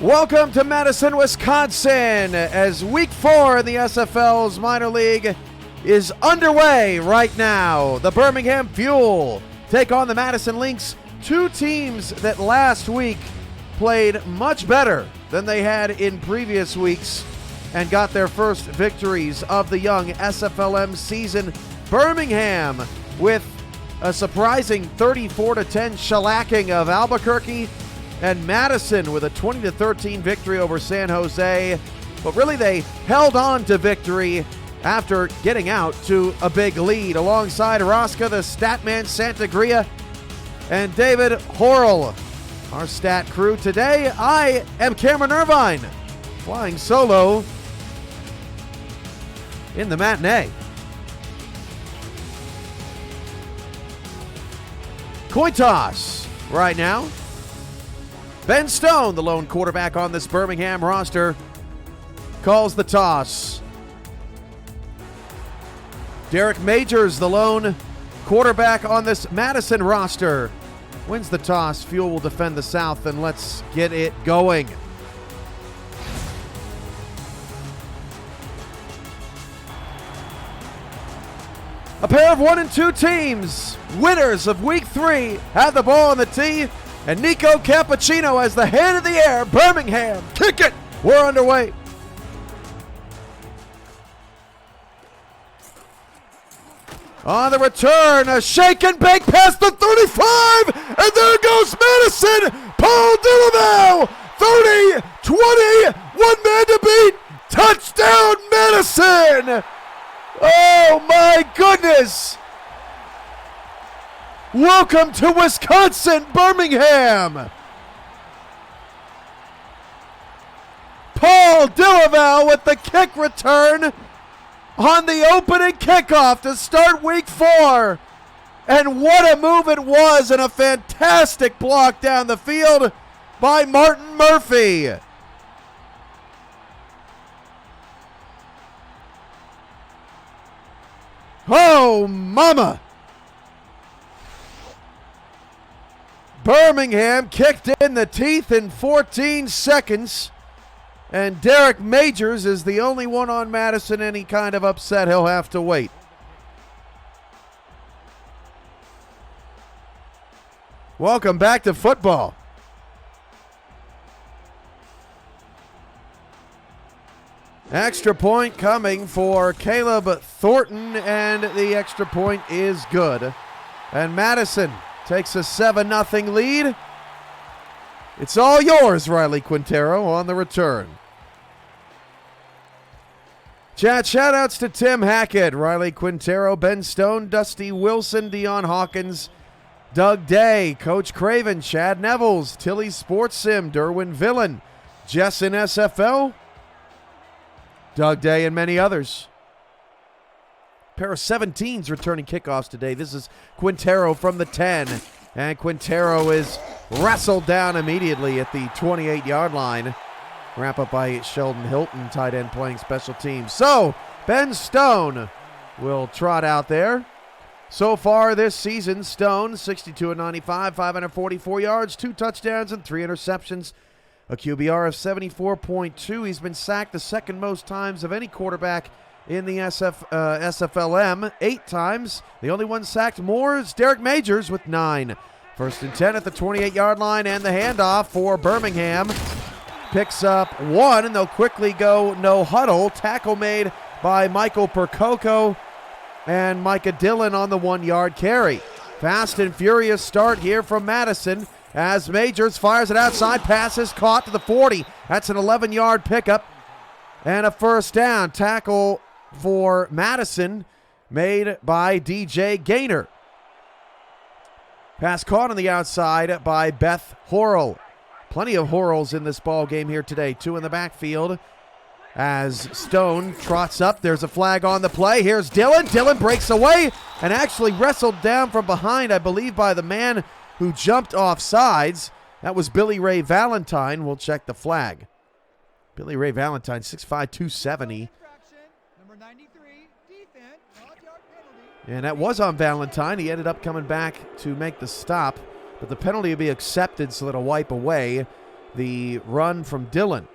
Welcome to Madison, Wisconsin, as Week 4 in the SFL's minor league is underway right now. The Birmingham Fuel take on the Madison Lynx, two teams that last week played much better than they had in previous weeks and got their first victories of the young SFLm season. Birmingham with a surprising 34-10 shellacking of Albuquerque, and Madison with a 20-13 victory over San Jose. But really they held on to victory after getting out to a big lead. Alongside Rosca, the Statman Santagria, and David Horrell, our stat crew. Today, I am Cameron Irvine, flying solo in the matinee. Coin toss right now. Ben Stone, the lone quarterback on this Birmingham roster, calls the toss. Derek Majors, the lone quarterback on this Madison roster, wins the toss. Fuel will defend the South, and let's get it going. A pair of 1 and 2 teams, winners of Week 3, have the ball on the tee, and Nico Cappuccino has the hand in the air. Birmingham, kick it! We're underway. On the return, a shake and bake past the 35, and there goes Madison! Paul Delaval, 30, 20, one man to beat, touchdown Madison! Oh my goodness! Welcome to Wisconsin, Birmingham! Paul Delaval with the kick return on the opening kickoff to start Week 4. And what a move it was, and a fantastic block down the field by Martin Murphy. Oh, mama! Birmingham kicked in the teeth in 14 seconds, and Derek Majors is the only one on Madison. Any kind of upset, he'll have to wait. Welcome back to football. Extra point coming for Caleb Thornton, and the extra point is good. And Madison takes a 7-0 lead. It's all yours, Riley Quintero, on the return. Shout-outs to Tim Hackett, Riley Quintero, Ben Stone, Dusty Wilson, Dion Hawkins, Doug Day, Coach Craven, Chad Nevels, Tilly Sports Sim, Derwin Villan, Jess in SFL, Doug Day, and many others. Pair of 17s returning kickoffs today. This is Quintero from the 10, and Quintero is wrestled down immediately at the 28-yard line. Wrap up by Sheldon Hilton, tight end playing special teams. So, Ben Stone will trot out there. So far this season, Stone, 62-95, 544 yards, 2 touchdowns, and 3 interceptions. A QBR of 74.2. He's been sacked the second most times of any quarterback in the SFLm, 8 times. The only one sacked more is Derek Majors with 9. 1st and 10 at the 28-yard line, and the handoff for Birmingham. Picks up 1, and they'll quickly go no huddle. Tackle made by Michael Percoco, and Micah Dillon on the 1-yard carry. Fast and furious start here from Madison as Majors fires it outside. Pass is caught to the 40. That's an 11-yard pickup and a first down. Tackle for Madison made by DJ Gaynor. Pass caught on the outside by Beth Horrell. Plenty of Horrells in this ball game here today. 2 in the backfield as Stone trots up. There's a flag on the play. Here's Dillon. Dillon breaks away and actually wrestled down from behind, I believe, by the man who jumped off sides. That was Billy Ray Valentine. We'll check the flag. Billy Ray Valentine, 6'5", 270. Number 93, defense, not-yard penalty. And that was on Valentine. He ended up coming back to make the stop, but the penalty will be accepted, so it'll wipe away. the run from Dillon.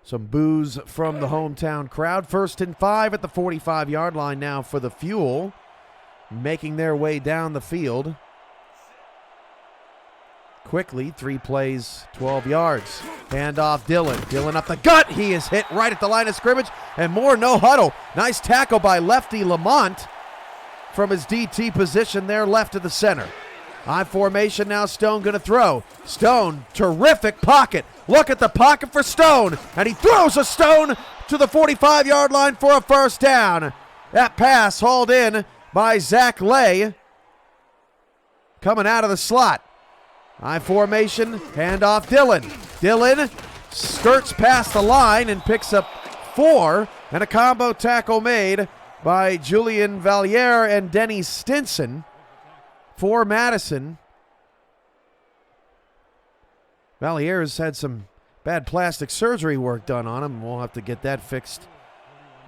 Some boos from the hometown crowd. 1st and 5 at the 45-yard line now for the Fuel, making their way down the field. Quickly, 3 plays, 12 yards. Hand off Dillon. Dillon up the gut. He is hit right at the line of scrimmage. And more no huddle. Nice tackle by lefty Lamont from his DT position there left of the center. I formation now. Stone going to throw. Stone, terrific pocket. Look at the pocket for Stone. And he throws a Stone to the 45-yard line for a first down. That pass hauled in by Zach Lay. Coming out of the slot. I formation, handoff Dillon. Dillon skirts past the line and picks up 4, and a combo tackle made by Julian Valliere and Denny Stinson for Madison. Valliere's had some bad plastic surgery work done on him. We'll have to get that fixed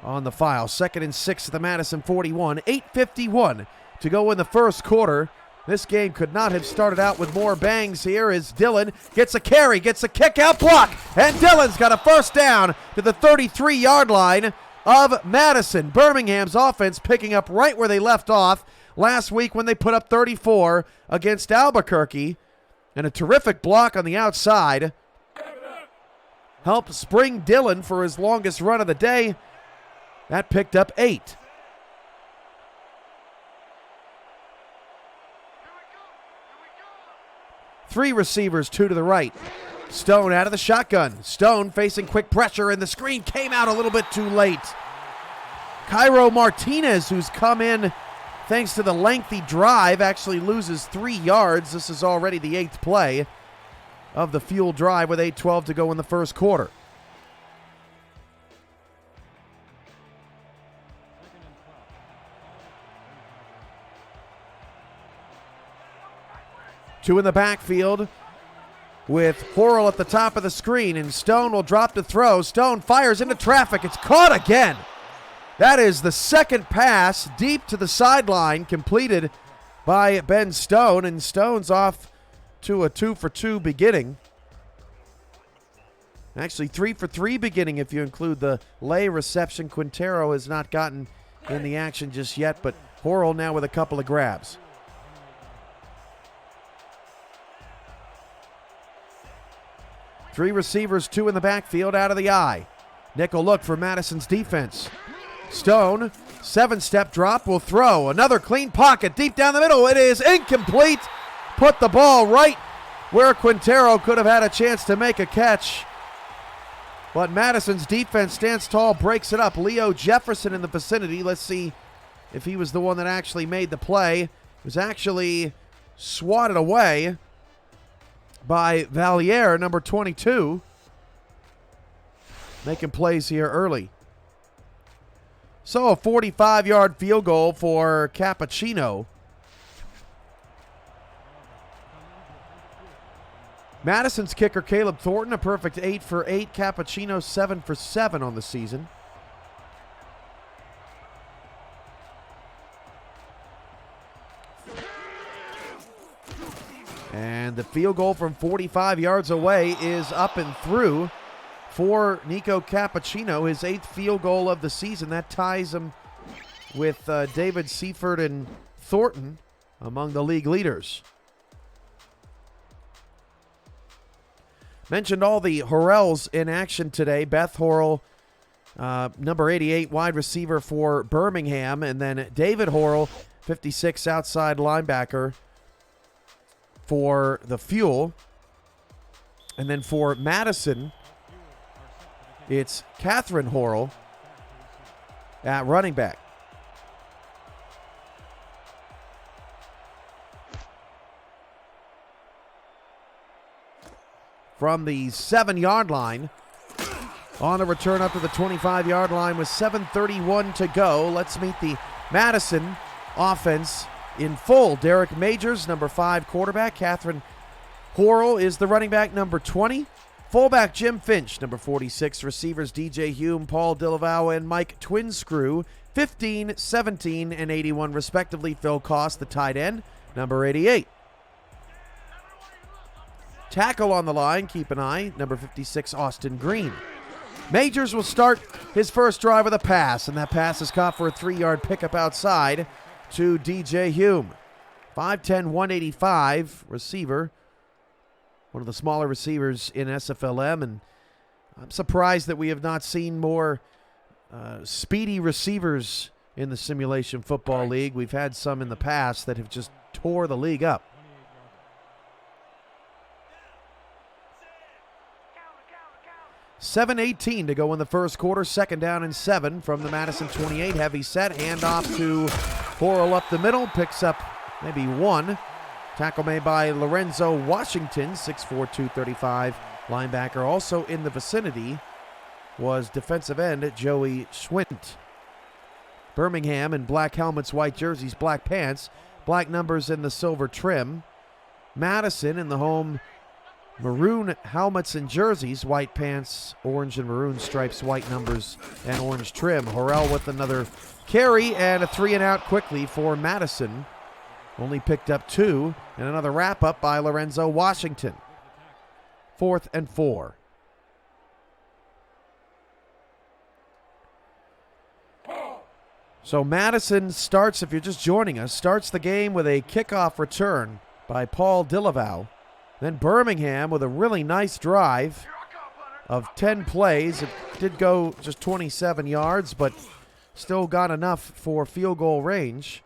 on the file. 2nd and 6 at the Madison 41. 8:51 to go in the first quarter. This game could not have started out with more bangs here as Dillon gets a carry, gets a kick-out block, and Dillon's got a first down to the 33-yard line of Madison. Birmingham's offense picking up right where they left off last week when they put up 34 against Albuquerque, and a terrific block on the outside helped spring Dillon for his longest run of the day. That picked up 8. Three receivers, 2 to the right. Stone out of the shotgun. Stone facing quick pressure, and the screen came out a little bit too late. Cairo Martinez, who's come in thanks to the lengthy drive, actually loses 3 yards. This is already the 8th play of the Fuel drive with 8:12 to go in the first quarter. Two in the backfield with Horrell at the top of the screen, and Stone will drop to throw. Stone fires into traffic. It's caught again. That is the second pass deep to the sideline completed by Ben Stone, and Stone's off to a 2-for-2 beginning. Actually, 3-for-3 beginning if you include the Lay reception. Quintero has not gotten in the action just yet, but Horrell now with a couple of grabs. Three receivers, 2 in the backfield out of the eye. Nickel look for Madison's defense. Stone, 7-step drop, will throw. Another clean pocket deep down the middle. It is incomplete. Put the ball right where Quintero could have had a chance to make a catch. But Madison's defense stands tall, breaks it up. Leo Jefferson in the vicinity. Let's see if he was the one that actually made the play. It was actually swatted away by Valliere, number 22, making plays here early. So a 45-yard field goal for Cappuccino. Madison's kicker, Caleb Thornton, a perfect 8 for 8. Cappuccino, 7 for 7 on the season. And the field goal from 45 yards away is up and through for Nico Cappuccino, his 8th field goal of the season. That ties him with David Seifert and Thornton among the league leaders. Mentioned all the Horrells in action today. Beth Horrell, number 88, wide receiver for Birmingham, and then David Horrell, 56, outside linebacker for the Fuel. And then for Madison, it's Catherine Horrell at running back. From the 7-yard line, on the return up to the 25-yard line with 7:31 to go. Let's meet the Madison offense in full. Derek Majors, number 5 quarterback. Catherine Horrell is the running back, number 20. Fullback Jim Finch, number 46. Receivers DJ Hume, Paul Dillavau, and Mike Twinscrew, 15, 17, and 81 respectively. Phil Koss, the tight end, number 88. Tackle on the line, keep an eye, number 56, Austin Green. Majors will start his first drive with a pass, and that pass is caught for a 3-yard pickup outside to DJ Hume. 5'10", 185 receiver, one of the smaller receivers in SFLm, and I'm surprised that we have not seen more speedy receivers in the Simulation Football League. We've had some in the past that have just tore the league up. $7:18 to go in the first quarter. 2nd down and 7 from the Madison 28. Heavy set. Handoff to Horrell up the middle. Picks up maybe 1. Tackle made by Lorenzo Washington, 6'4", 235 linebacker. Also in the vicinity was defensive end Joey Schwint. Birmingham in black helmets, white jerseys, black pants, black numbers in the silver trim. Madison in the home maroon helmets and jerseys, white pants, orange and maroon stripes, white numbers, and orange trim. Horrell with another carry and a 3-and-out quickly for Madison. Only picked up 2, and another wrap-up by Lorenzo Washington. 4th and 4. So Madison starts, if you're just joining us, starts the game with a kickoff return by Paul Dillavow. Then Birmingham with a really nice drive of 10 plays. It did go just 27 yards, but still got enough for field goal range.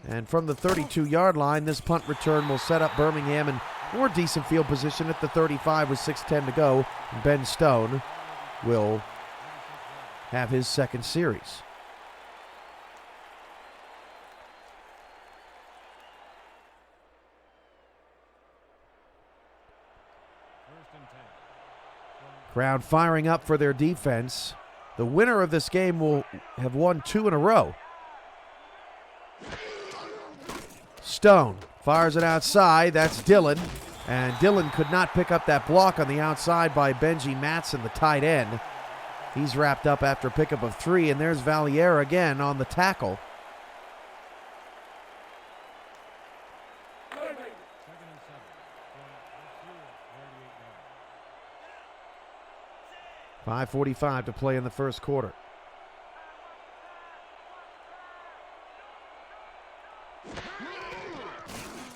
And from the 32-yard line, this punt return will set up Birmingham in more decent field position at the 35 with 6:10 to go. Ben Stone will have his second series. Crowd firing up for their defense. The winner of this game will have won 2 in a row. Stone fires it outside. That's Dillon. And Dillon could not pick up that block on the outside by Benji Matson, the tight end. He's wrapped up after a pickup of 3, and there's Valier again on the tackle. .5:45 to play in the first quarter.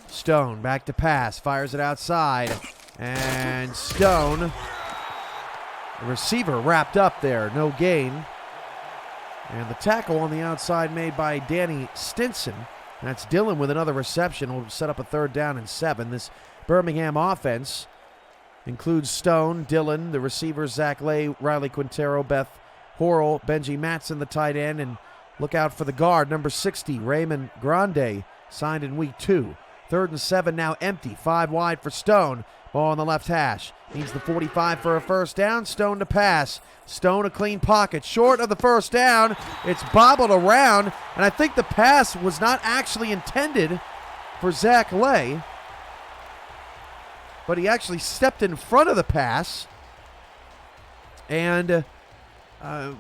Stone back to pass, fires it outside, and Stone, the receiver, wrapped up there, no gain. And the tackle on the outside made by Danny Stinson. That's Dillon with another reception. Will set up a 3rd down and 7. This Birmingham offense includes Stone, Dillon, the receivers Zach Lay, Riley Quintero, Beth Horrell, Benji Matson, the tight end, and look out for the guard, number 60, Raymond Grande, signed in week 2. 3rd and 7 now empty, 5 wide for Stone. Ball on the left hash. Needs the 45 for a first down. Stone to pass. Stone a clean pocket. Short of the first down. It's bobbled around, and I think the pass was not actually intended for Zach Lay, but he actually stepped in front of the pass and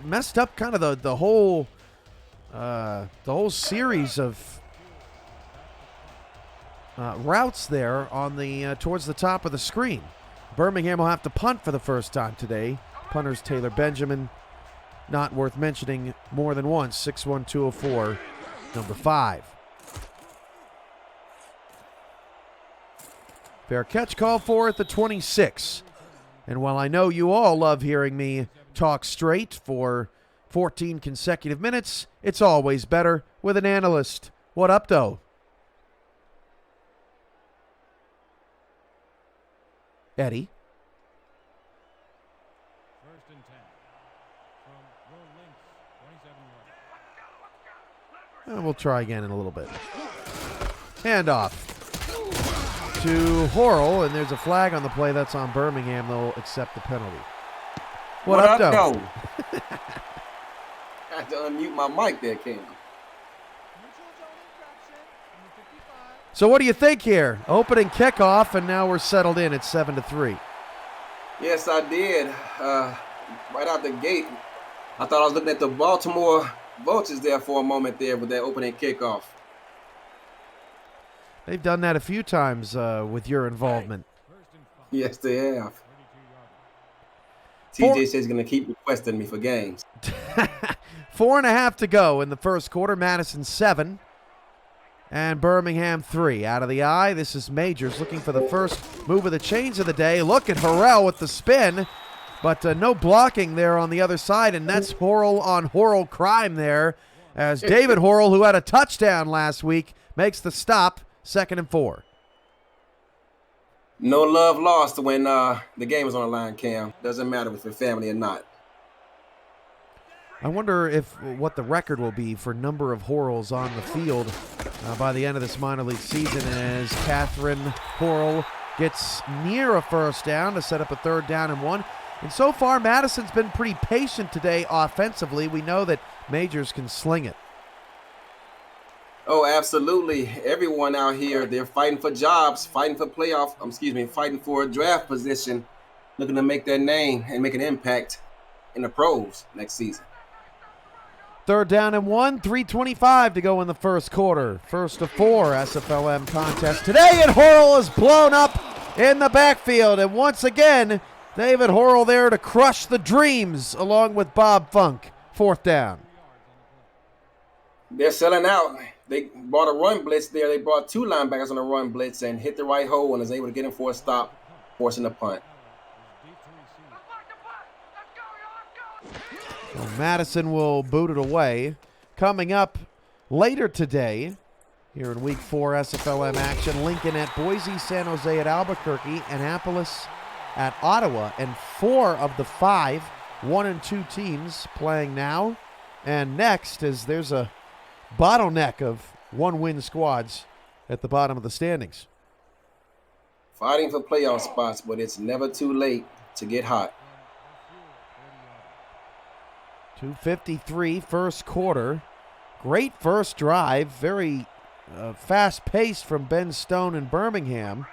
messed up kind of the whole series of routes there on the towards the top of the screen. Birmingham will have to punt for the first time today. Punter's Taylor Benjamin, not worth mentioning more than once. 6'1", 204, number 5. Fair catch call for at the 26. And while I know you all love hearing me talk straight for 14 consecutive minutes, it's always better with an analyst. What up, though? Eddie. 1st and 10 from your links, 27 yards. We'll try again in a little bit. Handoff to Horrell, and there's a flag on the play. That's on Birmingham. They'll accept the penalty. What up, though? I had to unmute my mic there, King. So what do you think here? Opening kickoff, and now we're settled in at 7-3. Yes, I did. Right out the gate, I thought I was looking at the Baltimore Vultures there for a moment there with that opening kickoff. They've done that a few times with your involvement. Yes, they have. 4 TJ says he's going to keep requesting me for games. 4.5 to go in the first quarter. Madison 7 and Birmingham 3. Out of the eye, this is Majors looking for the first move of the chains of the day. Look at Harrell with the spin, but no blocking there on the other side, and that's Horrell on Horrell crime there as David Horrell, who had a touchdown last week, makes the stop, 2nd and 4. No love lost when the game is on the line, Cam. Doesn't matter if you're family or not. I wonder what the record will be for number of Horrells on the field by the end of this minor league season as Catherine Horrell gets near a first down to set up a 3rd down and 1. And so far, Madison's been pretty patient today offensively. We know that Majors can sling it. Oh, absolutely. Everyone out here, they're fighting for jobs, fighting for fighting for a draft position, looking to make their name and make an impact in the pros next season. 3rd down and 1, 3:25 to go in the first quarter. First of 4 SFLm contest today, and Horrell is blown up in the backfield. And once again, David Horrell there to crush the dreams along with Bob Funk. 4th down. They're selling out. They brought a run blitz there. They brought 2 linebackers on a run blitz and hit the right hole and was able to get him for a stop, forcing the punt. Well, Madison will boot it away. Coming up later today, here in Week 4 SFLm action, Lincoln at Boise, San Jose at Albuquerque, Annapolis at Ottawa, and 4 of the 5 1 and 2 teams playing now and next, as there's a bottleneck of 1-win squads at the bottom of the standings. Fighting for playoff spots, but it's never too late to get hot. 2:53 first quarter. Great first drive. Very fast-paced from Ben Stone in Birmingham.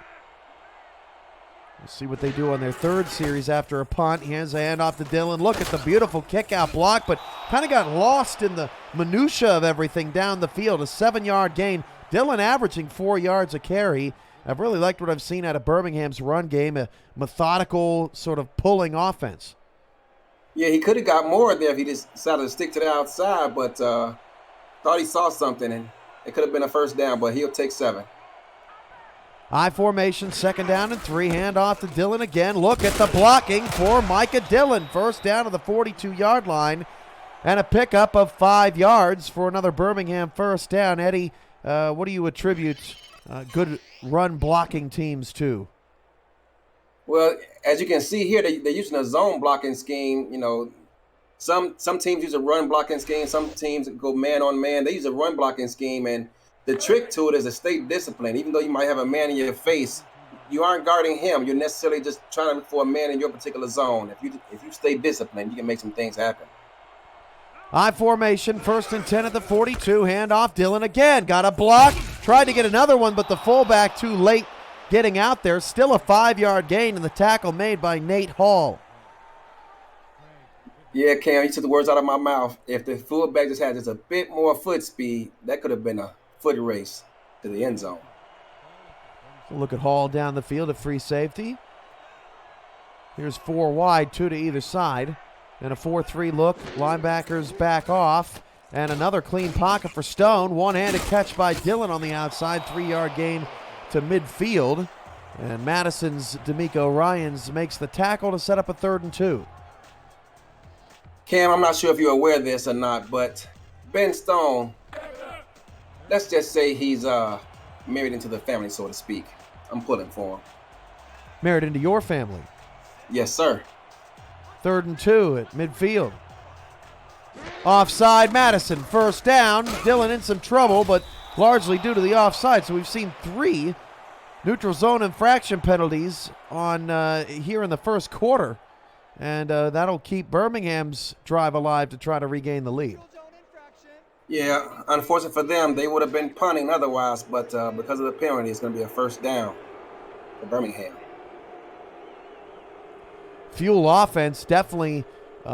We'll see what they do on their 3rd series after a punt. He hands a handoff to Dillon. Look at the beautiful kick-out block, but kind of got lost in the minutia of everything down the field. A 7-yard gain. Dillon averaging 4 yards a carry. I've really liked what I've seen out of Birmingham's run game, a methodical sort of pulling offense. Yeah, he could have got more there if he just decided to stick to the outside, but thought he saw something, and it could have been a first down, but he'll take 7. I formation, 2nd down and 3. Handoff to Dillon again. Look at the blocking for Micah Dillon. First down to the 42-yard line and a pickup of 5 yards for another Birmingham first down. Eddie, what do you attribute good run blocking teams to? Well, as you can see here, they're using a zone blocking scheme. You know, some teams use a run blocking scheme. Some teams go man on man. They use a run blocking scheme, and the trick to it is to stay disciplined. Even though you might have a man in your face, you aren't guarding him. You're necessarily just trying to look for a man in your particular zone. If you stay disciplined, you can make some things happen. I formation, 1st and 10 at the 42. Handoff, Dillon again. Got a block. Tried to get another one, but the fullback too late getting out there. Still a 5-yard gain in the tackle made by Nate Hall. Yeah, Cam, you took the words out of my mouth. If the fullback just had just a bit more foot speed, that could have been a foot race to the end zone. Look at Hall down the field at free safety. Here's 4 wide, 2 to either side. And a 4-3 look. Linebackers back off. And another clean pocket for Stone. One-handed catch by Dillon on the outside. 3-yard gain to midfield. And Madison's D'Amico Ryans makes the tackle to set up a 3rd and 2. Cam, I'm not sure if you're aware of this or not, but Ben Stone, let's just say he's married into the family, so to speak. I'm pulling for him. Married into your family. Yes, sir. 3rd and 2 at midfield. Offside, Madison. First down. Dillon in some trouble, but largely due to the offside. So we've seen 3 neutral zone infraction penalties on here in the first quarter. And that'll keep Birmingham's drive alive to try to regain the lead. Yeah, unfortunate for them, they would have been punting otherwise, but because of the penalty, it's going to be a first down for Birmingham. Fuel offense definitely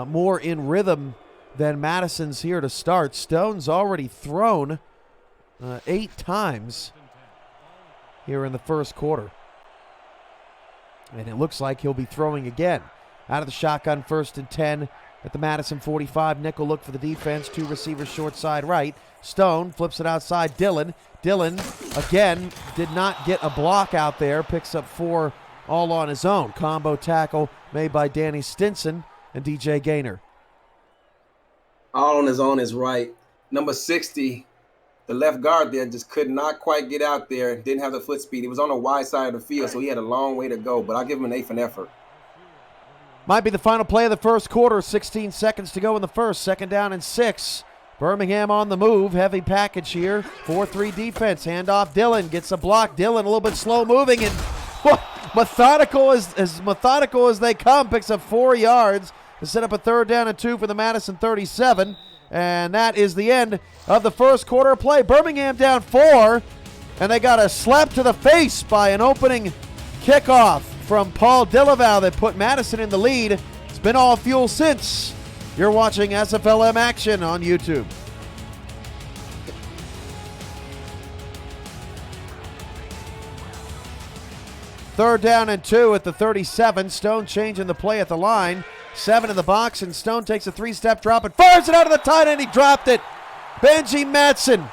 more in rhythm than Madison's here to start. Stone's already thrown 8 times. here in the first quarter. And it looks like he'll be throwing again. Out of the shotgun, 1st and 10 at the Madison 45. Nickel look for the defense. 2 receivers short side right. Stone flips it outside. Dillon again did not get a block out there. Picks up 4 all on his own. Combo tackle made by Danny Stinson and DJ Gaynor. All on his own is right. Number 60, the left guard there, just could not quite get out there. Didn't have the foot speed. He was on the wide side of the field, so he had a long way to go. But I'll give him an A for an effort. Might be the final play of the first quarter. 16 seconds to go in the first. 2nd down and 6. Birmingham on the move. Heavy package here. 4-3 defense. Handoff. Dillon gets a block. Dillon a little bit slow moving and methodical as they come. Picks up 4 yards to set up a 3rd down and 2 for the Madison 37. And that is the end of the first quarter of play. Birmingham down 4. And they got a slap to the face by an opening kickoff from Paul Delaval that put Madison in the lead. It's been all fuel since. You're watching SFLm action on YouTube. Third down and 2 at the 37. Stone changing the play at the line. 7 in the box, and Stone takes a 3-step drop and fires it out of the tight end. He dropped it. Benji Madsen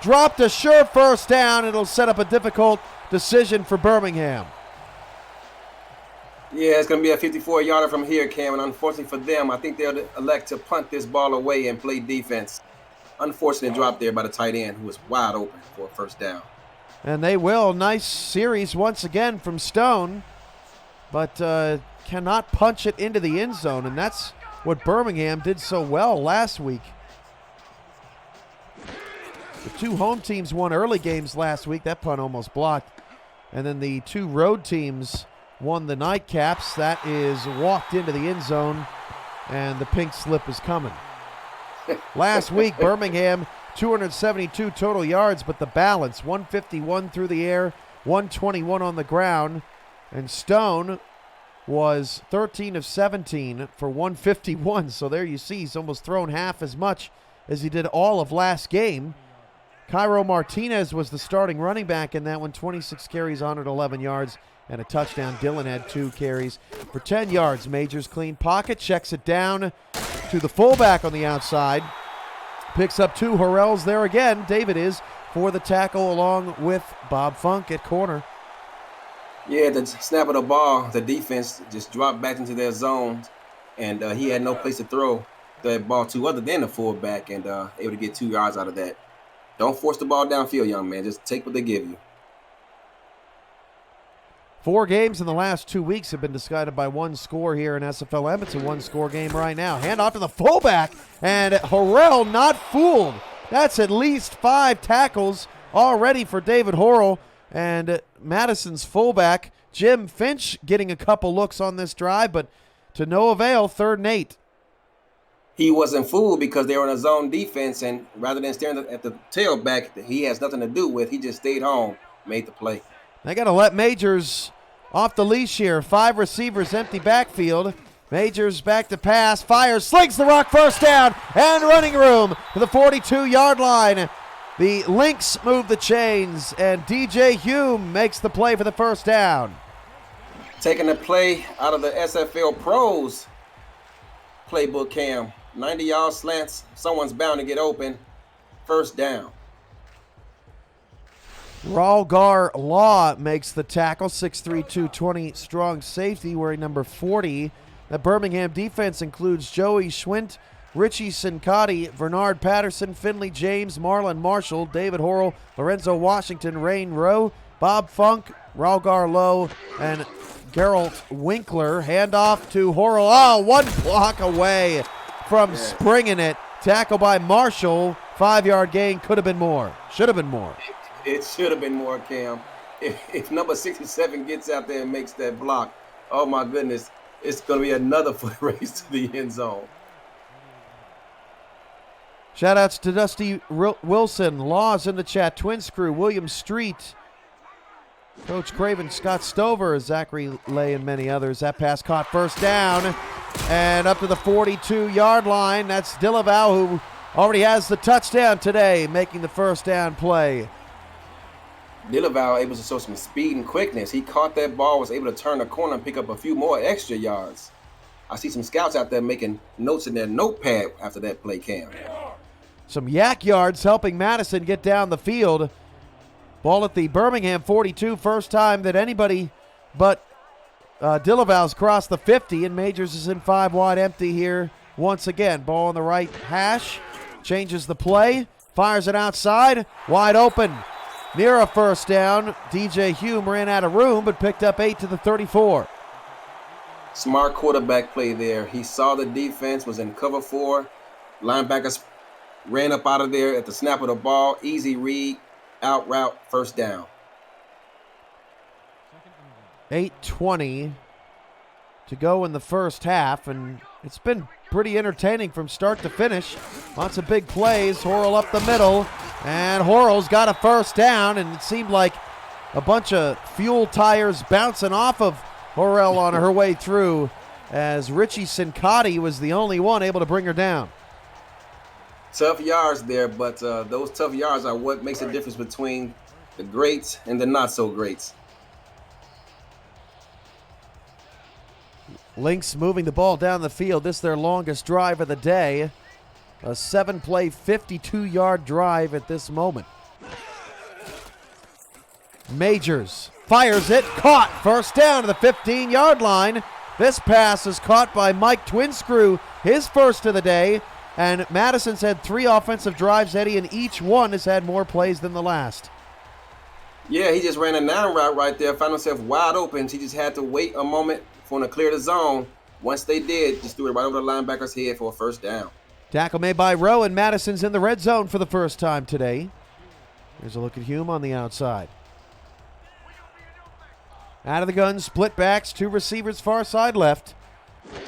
dropped a sure first down. It'll set up a difficult decision for Birmingham. Yeah, it's going to be a 54-yarder from here, Cam, and unfortunately for them, I think they'll elect to punt this ball away and play defense. Unfortunate drop there by the tight end, who was wide open for a first down. And they will. Nice series once again from Stone, but cannot punch it into the end zone, and that's what Birmingham did so well last week. The 2 home teams won early games last week. That punt almost blocked. And then the 2 road teams won the nightcaps. That is walked into the end zone, and the pink slip is coming. Last week, Birmingham, 272 total yards, but the balance, 151 through the air, 121 on the ground. And Stone was 13 of 17 for 151. So there you see, he's almost thrown half as much as he did all of last game. Cairo Martinez was the starting running back in that one, 26 carries, 111 yards, and a touchdown. Dillon had 2 carries for 10 yards. Majors clean pocket, checks it down to the fullback on the outside. Picks up 2 Horrells there again. David is for the tackle along with Bob Funk at corner. Yeah, the snap of the ball, the defense just dropped back into their zones, and he had no place to throw that ball to other than the fullback, and able to get 2 yards out of that. Don't force the ball downfield, young man. Just take what they give you. 4 games in the last 2 weeks have been decided by 1 score here in SFLm. It's a 1-score game right now. Hand off to the fullback, and Horrell not fooled. That's at least 5 tackles already for David Horrell. And Madison's fullback, Jim Finch, getting a couple looks on this drive, but to no avail. 3rd and 8. He wasn't fooled because they were in a zone defense, and rather than staring at the tailback that he has nothing to do with, he just stayed home, made the play. They got to let Majors off the leash here. 5 receivers, empty backfield. Majors back to pass, fires, slings the rock, first down, and running room to the 42-yard line. The Lynx move the chains, and DJ Hume makes the play for the first down. Taking the play out of the SFL Pros playbook, Cam. 90-yard slants, someone's bound to get open. First down. Ralgar Law makes the tackle, 6'3", 220 strong safety, wearing number 40. The Birmingham defense includes Joey Schwint, Richie Sincotti, Bernard Patterson, Finley James, Marlon Marshall, David Horrell, Lorenzo Washington, Rain Rowe, Bob Funk, Ralgar Lowe, and Geralt Winkler. Handoff to Horrell. Oh, 1 block away from springing it. Tackle by Marshall. 5-yard gain. Could have been more. Should have been more. It should have been more, Cam. If number 67 gets out there and makes that block, oh my goodness, it's going to be another foot race to the end zone. Shout-outs to Dusty Wilson, Laws in the chat, Twins crew, William Street, Coach Craven, Scott Stover, Zachary Lay, and many others. That pass caught, first down, and up to the 42-yard line. That's Delaval, who already has the touchdown today, making the first down play. Delaval able to show some speed and quickness. He caught that ball, was able to turn the corner and pick up a few more extra yards. I see some scouts out there making notes in their notepad after that play, Cam. Some yak yards helping Madison get down the field. Ball at the Birmingham 42, first time that anybody but Delaval's crossed the 50, and Majors is in 5 wide empty here once again. Ball on the right hash, changes the play, fires it outside, wide open. Near a first down, DJ Hume ran out of room but picked up 8 to the 34. Smart quarterback play there. He saw the defense was in cover 4. Linebackers ran up out of there at the snap of the ball. Easy read, out route, first down. 8:20 to go in the first half, and it's been pretty entertaining from start to finish. Lots of big plays. Horrell up the middle, and Horrell's got a first down, and it seemed like a bunch of fuel tires bouncing off of Horrell on her way through, as Richie Sincotti was the only one able to bring her down. Tough yards there, but those tough yards are what makes the difference between the greats and the not-so-greats. Lynx moving the ball down the field. This is their longest drive of the day. A 7-play, 52-yard drive at this moment. Majors fires it, caught, first down to the 15-yard line. This pass is caught by Mike Twinscrew, his first of the day. And Madison's had 3 offensive drives, Eddie, and each one has had more plays than the last. Yeah, he just ran a 9 route right there, found himself wide open. He just had to wait a moment for him to clear the zone. Once they did, just threw it right over the linebacker's head for a first down. Tackle made by Rowe, and Madison's in the red zone for the first time today. Here's a look at Hume on the outside. Out of the gun, split backs, 2 receivers far side left.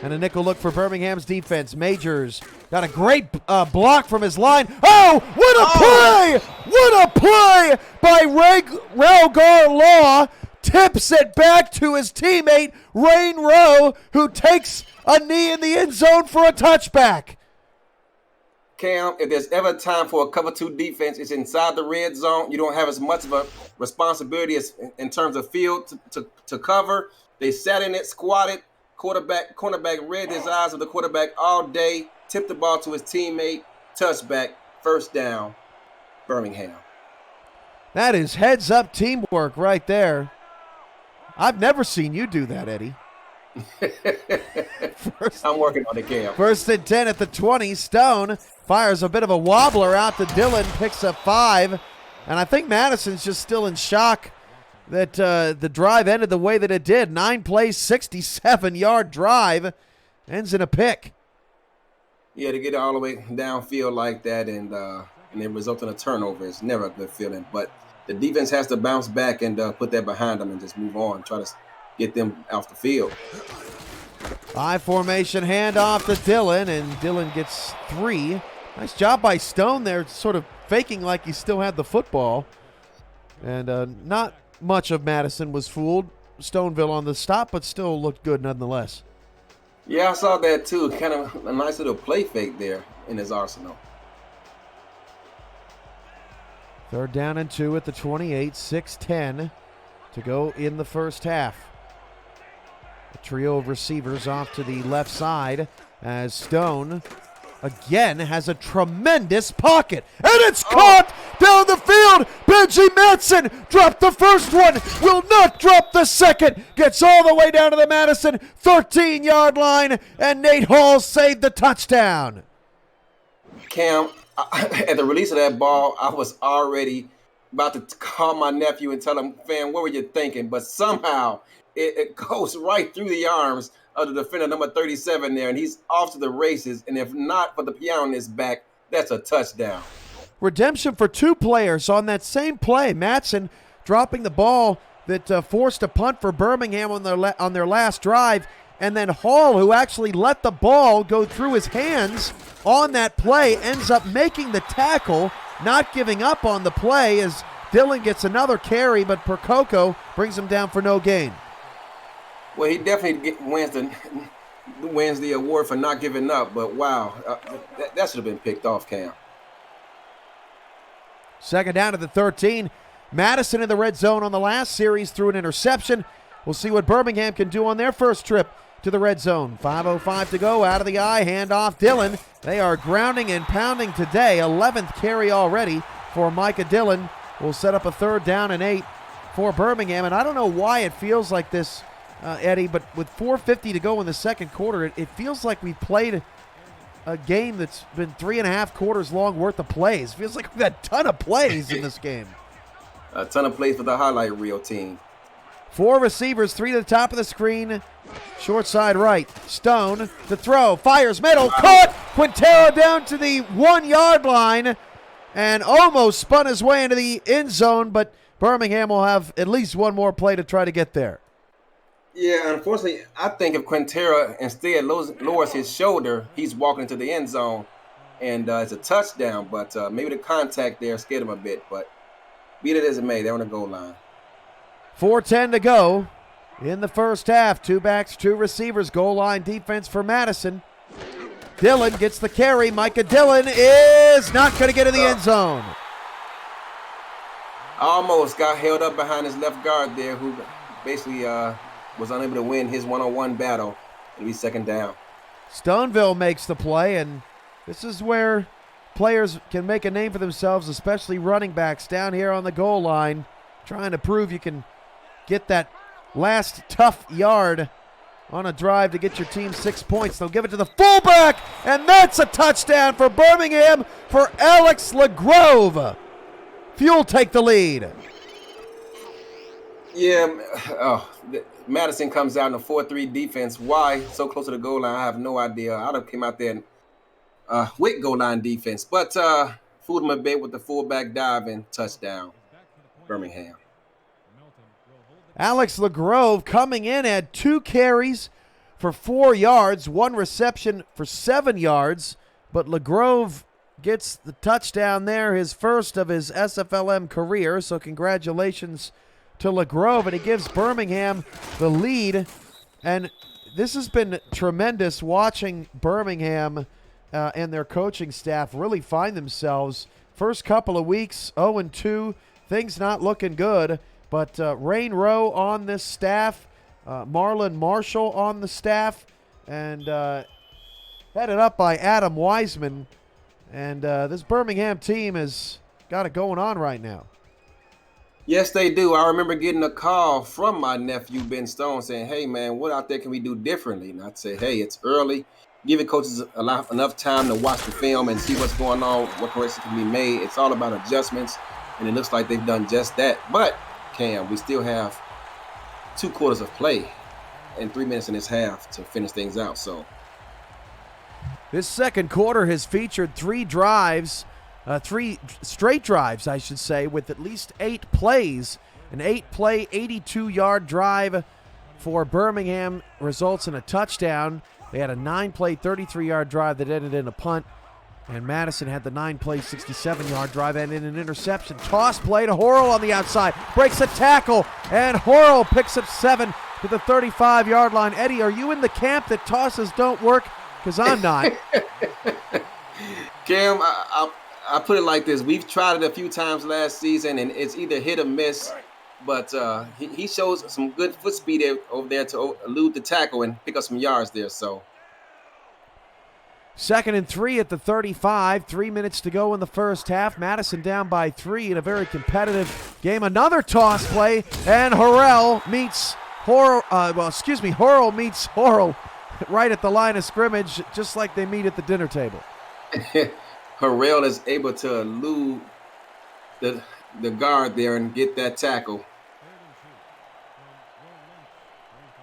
And a nickel look for Birmingham's defense. Majors got a great block from his line. Oh, what a play! What a play by Ralgar Law. Tips it back to his teammate, Rain Rowe, who takes a knee in the end zone for a touchback. Cam, if there's ever time for a cover 2 defense, it's inside the red zone. You don't have as much of a responsibility as in terms of field to cover. They sat in it, squatted. Cornerback read his eyes of the quarterback all day, tipped the ball to his teammate, touchback, first down, Birmingham. That is heads-up teamwork right there. I've never seen you do that, Eddie. I'm working on the Cam. 1st and 10 at the 20. Stone fires a bit of a wobbler out to Dillon, picks up 5. And I think Madison's just still in shock that the drive ended the way that it did. 9 plays, 67-yard drive, ends in a pick. Yeah, to get it all the way downfield like that and it result in a turnover is never a good feeling. But the defense has to bounce back and put that behind them and just move on, try to get them off the field. 5 formation handoff to Dillon, and Dillon gets 3. Nice job by Stone there, sort of faking like he still had the football. And not much of Madison was fooled. Stoneville on the stop, but still looked good nonetheless. Yeah, I saw that too. Kind of a nice little play fake there in his arsenal. 3rd down and 2 at the 28, 6:10 to go in the first half. A trio of receivers off to the left side as Stone again has a tremendous pocket. And it's caught down the field. Benji Matson dropped the first one, will not drop the second. Gets all the way down to the Madison 13-yard line, and Nate Hall saved the touchdown. Cam, at the release of that ball, I was already about to call my nephew and tell him, "Fam, what were you thinking?" But somehow it goes right through the arms of the defender, number 37 there, and he's off to the races. And if not for the piano in his back, that's a touchdown. Redemption for 2 players on that same play. Matson dropping the ball that forced a punt for Birmingham on their last drive, and then Hall, who actually let the ball go through his hands on that play, ends up making the tackle, not giving up on the play as Dillon gets another carry, but Percoco brings him down for no gain. Well, he definitely wins the award for not giving up, but wow, that should have been picked off, Cam. 2nd down to the 13. Madison in the red zone on the last series threw an interception. We'll see what Birmingham can do on their first trip to the red zone. 5:05 to go, out of the eye, handoff Dillon. They are grounding and pounding today. 11th carry already for Micah Dillon. Will set up a 3rd down and 8 for Birmingham. And I don't know why it feels like this, Eddie, but with 4:50 to go in the second quarter, it feels like we played a game that's been 3.5 quarters long worth of plays. Feels like we've had a ton of plays in this game. A ton of plays for the highlight reel team. 4 receivers, 3 to the top of the screen. Short side right. Stone to throw. Fires middle. Caught. Quintero down to the 1-yard line and almost spun his way into the end zone, but Birmingham will have at least one more play to try to get there. Yeah, unfortunately, I think if Quintero instead lowers his shoulder, he's walking into the end zone, and it's a touchdown. But maybe the contact there scared him a bit. But be it as it may, they're on the goal line. 4:10 to go in the first half. 2 backs, 2 receivers. Goal line defense for Madison. Dillon gets the carry. Micah Dillon is not going to get in the end zone. Almost got held up behind his left guard there, who basically was unable to win his one-on-one battle. It'll be 2nd down. Stoneville makes the play, and this is where players can make a name for themselves, especially running backs down here on the goal line, trying to prove you can get that last tough yard on a drive to get your team 6 points. They'll give it to the fullback, and that's a touchdown for Birmingham for Alex LeGrove. Fuel take the lead. Yeah, Madison comes out in a 4-3 defense. Why so close to the goal line? I have no idea. I'd have came out there and with goal line defense, but fooled him a bit with the fullback dive and touchdown, Birmingham. Alex LeGrove coming in at 2 carries for 4 yards, 1 reception for 7 yards, but LeGrove gets the touchdown there, his first of his SFLm career, so congratulations to LeGrove, and he gives Birmingham the lead. And this has been tremendous watching Birmingham and their coaching staff really find themselves. First couple of weeks, 0-2, things not looking good, but Rain Rowe on this staff, Marlon Marshall on the staff, and headed up by Adam Wiseman. And this Birmingham team has got it going on right now. Yes, they do. I remember getting a call from my nephew, Ben Stone, saying, hey, man, what out there can we do differently? And I'd say, hey, it's early. Giving coaches enough time to watch the film and see what's going on, what corrections can be made. It's all about adjustments, and it looks like they've done just that. But, Cam, we still have 2 quarters of play and 3 minutes in this half to finish things out. So this second quarter has featured 3 drives, 3 straight drives, I should say, with at least 8 plays. An 8-play, 82-yard drive for Birmingham results in a touchdown. They had a 9-play, 33-yard drive that ended in a punt. And Madison had the 9-play, 67-yard drive and in an interception. Toss play to Horrell on the outside. Breaks a tackle, and Horrell picks up 7 to the 35-yard line. Eddie, are you in the camp that tosses don't work? Because I'm not. Cam, I put it like this. We've tried it a few times last season, and it's either hit or miss. But he shows some good foot speed over there to elude the tackle and pick up some yards there. So 2nd and 3 at the 35. 3 minutes to go in the first half. Madison down by 3 in a very competitive game. Another toss play, and Horrell meets Horrell meets Horrell right at the line of scrimmage, just like they meet at the dinner table. Horrell is able to elude the guard there and get that tackle.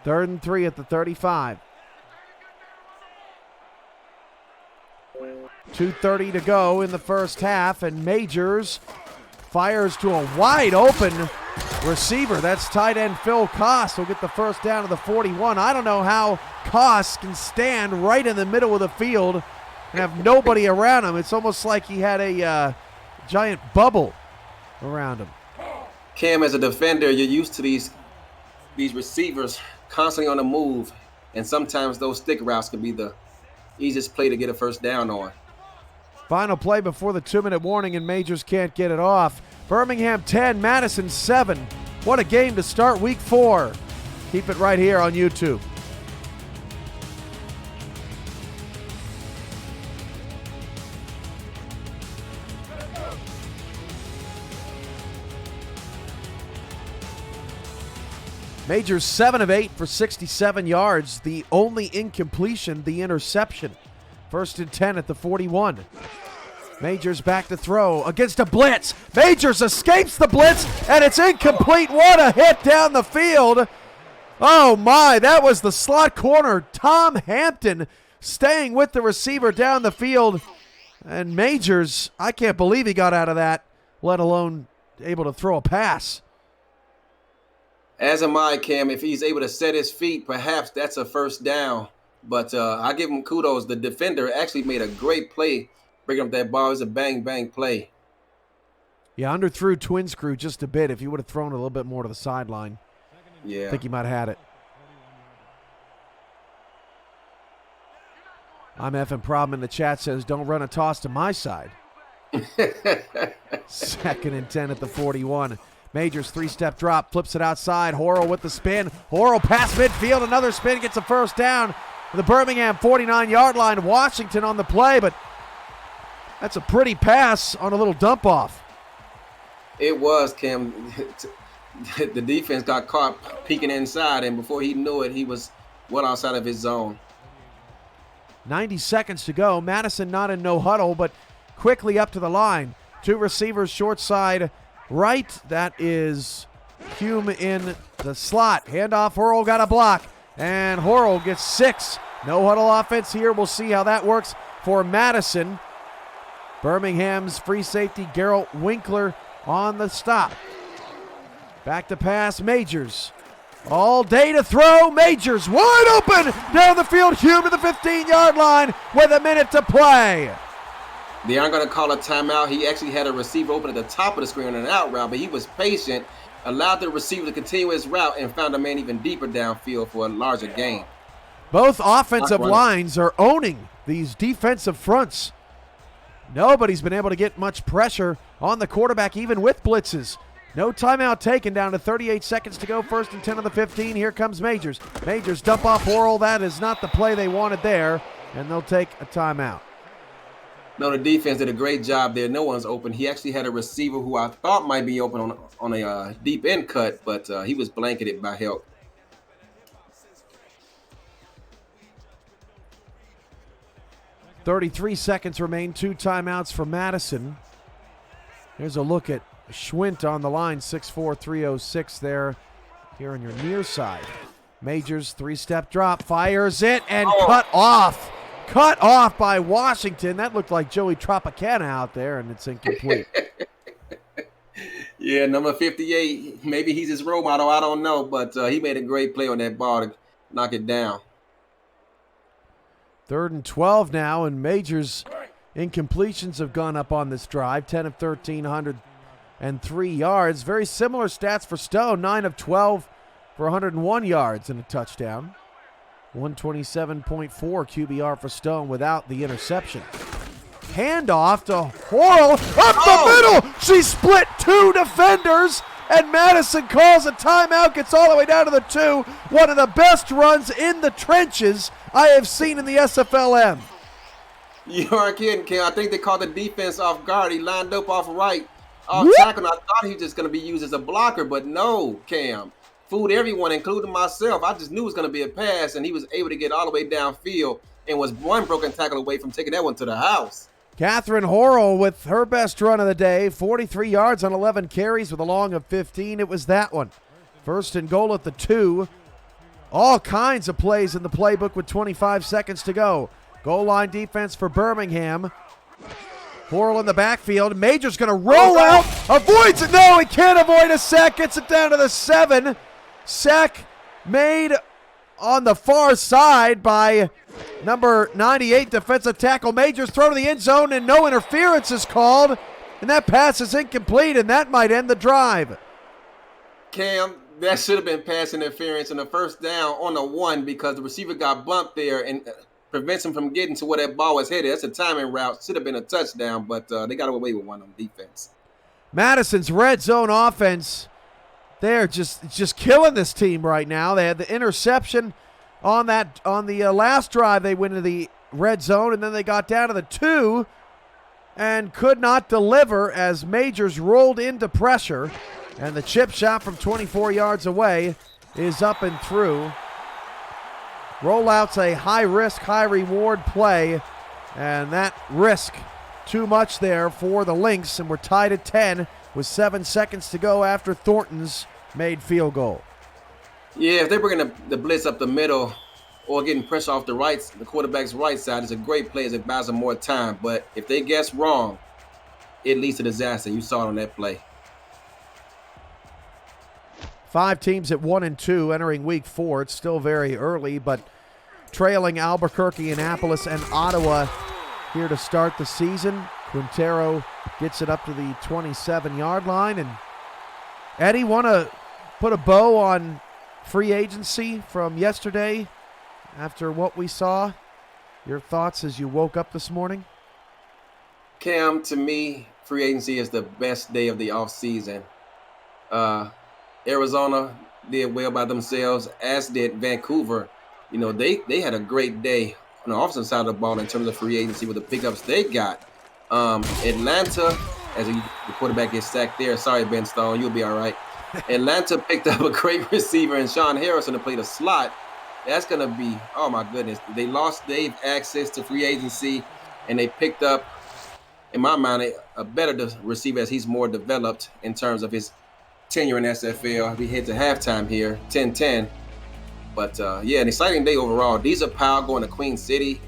3rd and 3 at the 35. 2:30 to go in the first half, and Majors fires to a wide open receiver. That's tight end Phil Koss will get the first down to the 41. I don't know how Koss can stand right in the middle of the field and have nobody around him. It's almost like he had a giant bubble around him. Cam, as a defender, you're used to these receivers constantly on the move, and sometimes those stick routes can be the easiest play to get a first down on. Final play before the 2-minute warning, and Majors can't get it off. Birmingham 10, Madison 7. What a game to start week 4. Keep it right here on YouTube. Majors 7 of 8 for 67 yards. The only incompletion, the interception. 1st and 10 at the 41. Majors back to throw against a blitz. Majors escapes the blitz, and it's incomplete. What a hit down the field. Oh my, that was the slot corner. Tom Hampton staying with the receiver down the field. And Majors, I can't believe he got out of that, let alone able to throw a pass. As am I, Cam. If he's able to set his feet, perhaps that's a first down. But I give him kudos. The defender actually made a great play breaking up that ball. It was a bang play. Yeah, underthrew twin screw just a bit. If he would have thrown a little bit more to the sideline, yeah, I think he might have had it. I'm effing problem in the chat says, don't run a toss to my side. 2nd and 10 at the 41. Majors 3-step drop, flips it outside. Horrell with the spin. Horrell past midfield, another spin, gets a first down. The Birmingham 49-yard line. Washington on the play, but that's a pretty pass on a little dump off. It was, Cam. The defense got caught peeking inside, and before he knew it, he was well outside of his zone. 90 seconds to go. Madison not in no huddle, but quickly up to the line. 2 receivers short side right. That is Hume in the slot. Handoff, Horrell got a block, and Horrell gets 6. No huddle offense here. We'll see how that works for Madison. Birmingham's free safety, Gerald Winkler, on the stop. Back to pass, Majors. All day to throw, Majors wide open down the field. Hume to the 15-yard line with a minute to play. They aren't going to call a timeout. He actually had a receiver open at the top of the screen on an out route, but he was patient, allowed the receiver to continue his route, and found a man even deeper downfield for a larger gain. Both offensive lines are owning these defensive fronts. Nobody's been able to get much pressure on the quarterback, even with blitzes. No timeout taken, down to 38 seconds to go. 1st and 10 of the 15. Here comes Majors. Majors dump off Horrell. That is not the play they wanted there, and they'll take a timeout. No, the defense did a great job there. No one's open. He actually had a receiver who I thought might be open on a deep end cut, but he was blanketed by help. .33 seconds remain. 2 timeouts for Madison. Here's a look at Schwint on the line. 6'4", 306 there. Here on your near side. Majors 3-step drop. Fires it and cut off. Cut off by Washington. That looked like Joey Tropicana out there, and it's incomplete. Yeah, number 58. Maybe he's his role model. I don't know, but he made a great play on that ball to knock it down. 3rd and 12 now, and Majors' incompletions have gone up on this drive. 10 of 13, 103 yards. Very similar stats for Stone. 9 of 12 for 101 yards and a touchdown. 127.4 QBR for Stone without the interception. Handoff to Horrell up the middle. She split 2 defenders, and Madison calls a timeout, gets all the way down to the 2. One of the best runs in the trenches I have seen in the SFLm. You aren't kidding, Cam. I think they called the defense off guard. He lined up off right, off tackle. I thought he was just going to be used as a blocker, but no, Cam. Fooled everyone, including myself. I just knew it was going to be a pass, and he was able to get all the way downfield and was one broken tackle away from taking that one to the house. Catherine Horrell with her best run of the day, 43 yards on 11 carries with a long of 15. It was that one. 1st and goal at the 2. All kinds of plays in the playbook with 25 seconds to go. Goal line defense for Birmingham. Horrell in the backfield. Major's going to roll out. Avoids it. No, he can't avoid a sack. Gets it down to the 7. Sack made on the far side by number 98 defensive tackle. Majors throw to the end zone, and no interference is called. And that pass is incomplete, and that might end the drive. Cam, that should have been pass interference in the first down on the 1 because the receiver got bumped there and prevents him from getting to where that ball was headed. That's a timing route. Should have been a touchdown, but they got away with one on defense. Madison's red zone offense, they're just killing this team right now. They had the interception on the last drive. They went into the red zone, and then they got down to the 2 and could not deliver as Majors rolled into pressure, and the chip shot from 24 yards away is up and through. Rollout's a high-risk, high-reward play, and that risk too much there for the Lynx, and we're tied at 10 with 7 seconds to go after Thornton's made field goal. Yeah, if they're bringing the blitz up the middle or getting pressure off the quarterback's right side, it's a great play as it buys them more time. But if they guess wrong, it leads to disaster. You saw it on that play. 5 teams at 1-2 entering week 4. It's still very early, but trailing Albuquerque, Annapolis, and Ottawa here to start the season. Quintero gets it up to the 27-yard line. And Eddie, want to put a bow on free agency from yesterday after what we saw? Your thoughts as you woke up this morning? Cam, to me, free agency is the best day of the offseason. Arizona did well by themselves, as did Vancouver. You know, they had a great day on the offensive side of the ball in terms of free agency with the pickups they got. Atlanta, as the quarterback gets sacked there. Sorry, Ben Stone, you'll be all right. Atlanta picked up a great receiver in Sean Harrison to play the slot. That's going to be, oh my goodness. They lost Dave access to free agency, and they picked up, in my mind, a better receiver as he's more developed in terms of his tenure in SFL. We head to halftime here, 10-10. But, yeah, an exciting day overall. Deezer Powell going to Queen City.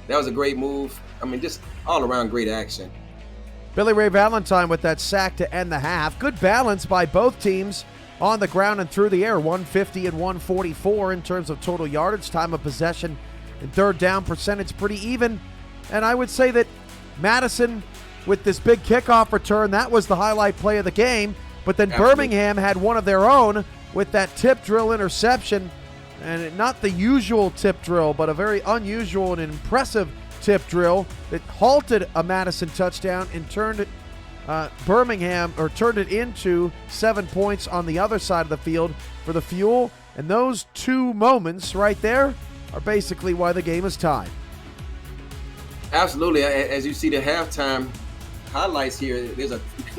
That was a great move. I mean, just all-around great action. Billy Ray Valentine with that sack to end the half. Good balance by both teams on the ground and through the air. 150 and 144 in terms of total yardage, time of possession, and third down percentage pretty even. And I would say that Madison, with this big kickoff return, that was the highlight play of the game. But then Absolutely. Birmingham had one of their own with that tip drill interception. And not the usual tip drill, but a very unusual and impressive tip drill that halted a Madison touchdown and turned it turned it into 7 points on the other side of the field for the Fuel. And those 2 moments right there are basically why the game is tied. Absolutely. As you see the halftime highlights here, there's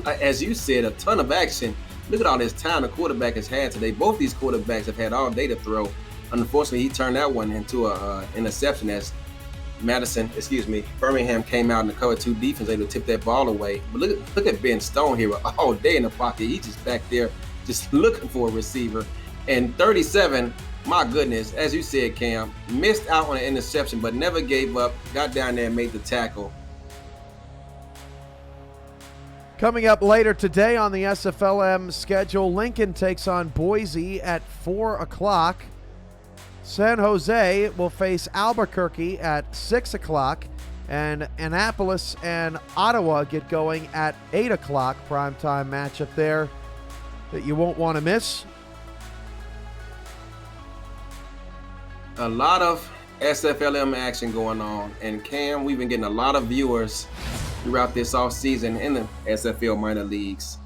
as you said, a ton of action. Look at all this time the quarterback has had today. Both these quarterbacks have had all day to throw. Unfortunately, he turned that one into an interception as Birmingham came out in the cover 2 defense, able to tip that ball away. But look at Ben Stone here all day in the pocket. He's just back there just looking for a receiver. And 37, my goodness, as you said, Cam, missed out on an interception, but never gave up, got down there and made the tackle. Coming up later today on the SFLm schedule, Lincoln takes on Boise at 4 o'clock. San Jose will face Albuquerque at 6 o'clock, and Annapolis and Ottawa get going at 8 o'clock. Primetime matchup there that you won't want to miss. A lot of SFLm action going on, and Cam, we've been getting a lot of viewers throughout this offseason in the SFL minor leagues.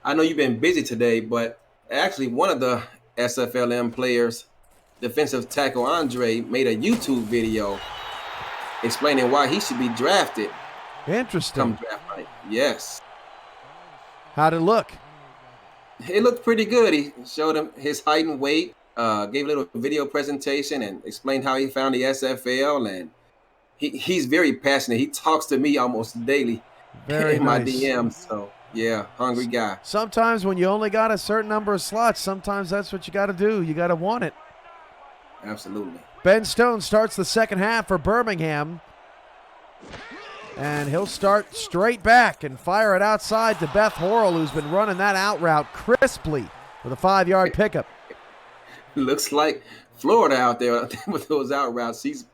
I know you've been busy today, but actually one of the SFLm players, defensive tackle Andre, made a YouTube video explaining why he should be drafted. Interesting. Come draft night. Yes. How'd it look? It looked pretty good. He showed him his height and weight, gave a little video presentation and explained how he found the SFL. And he's very passionate. He talks to me almost daily in my DMs. So, yeah, hungry guy. Sometimes when you only got a certain number of slots, sometimes that's what you got to do. You got to want it. Absolutely. Ben Stone starts the second half for Birmingham. And he'll start straight back and fire it outside to Beth Horrell, who's been running that out route crisply with a 5-yard pickup. Looks like Florida out there with those out routes. He's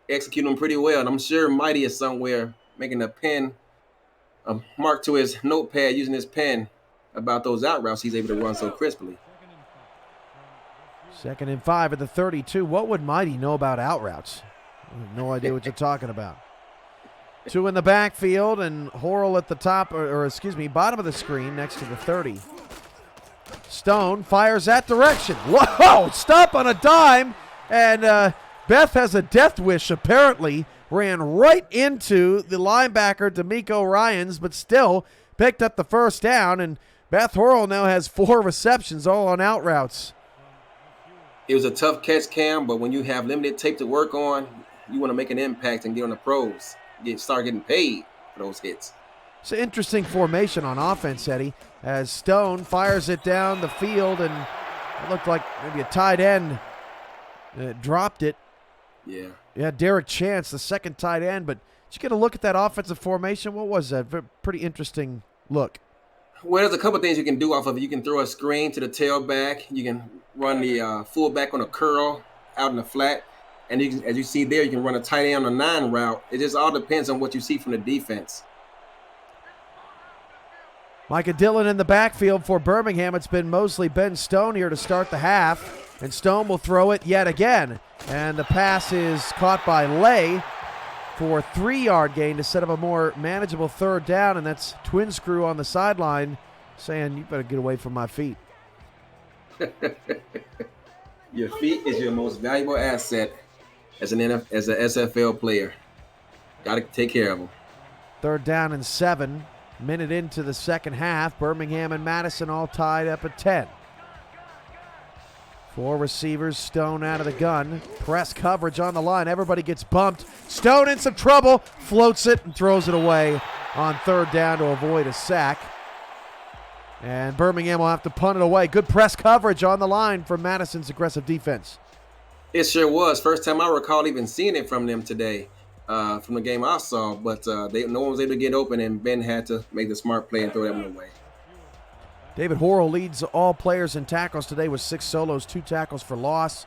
executing them pretty well. And I'm sure Mighty is somewhere making a mark to his notepad using his pen about those out routes he's able to run so crisply. 2nd and 5 at the 32. What would Mighty know about out routes? I have no idea what you're talking about. 2 in the backfield, and Horrell at the top, bottom of the screen next to the 30. Stone fires that direction. Whoa! Stop on a dime, and Beth has a death wish, apparently. Ran right into the linebacker, D'Amico Ryans, but still picked up the first down, and Beth Horrell now has 4 receptions, all on out routes. It was a tough catch, Cam, but when you have limited tape to work on, you want to make an impact and get on the pros. Start getting paid for those hits. It's an interesting formation on offense, Eddie, as Stone fires it down the field, and it looked like maybe a tight end dropped it. Yeah. Yeah, Derek Chance, the second tight end, but did you get a look at that offensive formation? What was that? Pretty interesting look. Well, there's a couple things you can do off of it. You can throw a screen to the tailback. You can run the fullback on a curl out in the flat. And you can, as you see there, you can run a tight end on a 9 route. It just all depends on what you see from the defense. Micah Dillon in the backfield for Birmingham. It's been mostly Ben Stone here to start the half. And Stone will throw it yet again. And the pass is caught by Lay for a 3-yard gain to set up a more manageable third down. And that's Twin Screw on the sideline saying, you better get away from my feet. Your feet is your most valuable asset as an SFL player. Got to take care of them. 3rd down and 7. Minute into the second half. Birmingham and Madison all tied up at 10. 4 receivers. Stone out of the gun. Press coverage on the line. Everybody gets bumped. Stone in some trouble. Floats it and throws it away on 3rd down to avoid a sack. And Birmingham will have to punt it away. Good press coverage on the line from Madison's aggressive defense. It sure was. First time I recall even seeing it from them today, from the game I saw. But no one was able to get open, and Ben had to make the smart play and throw that one away. David Horrell leads all players in tackles today with 6 solos, 2 tackles for loss.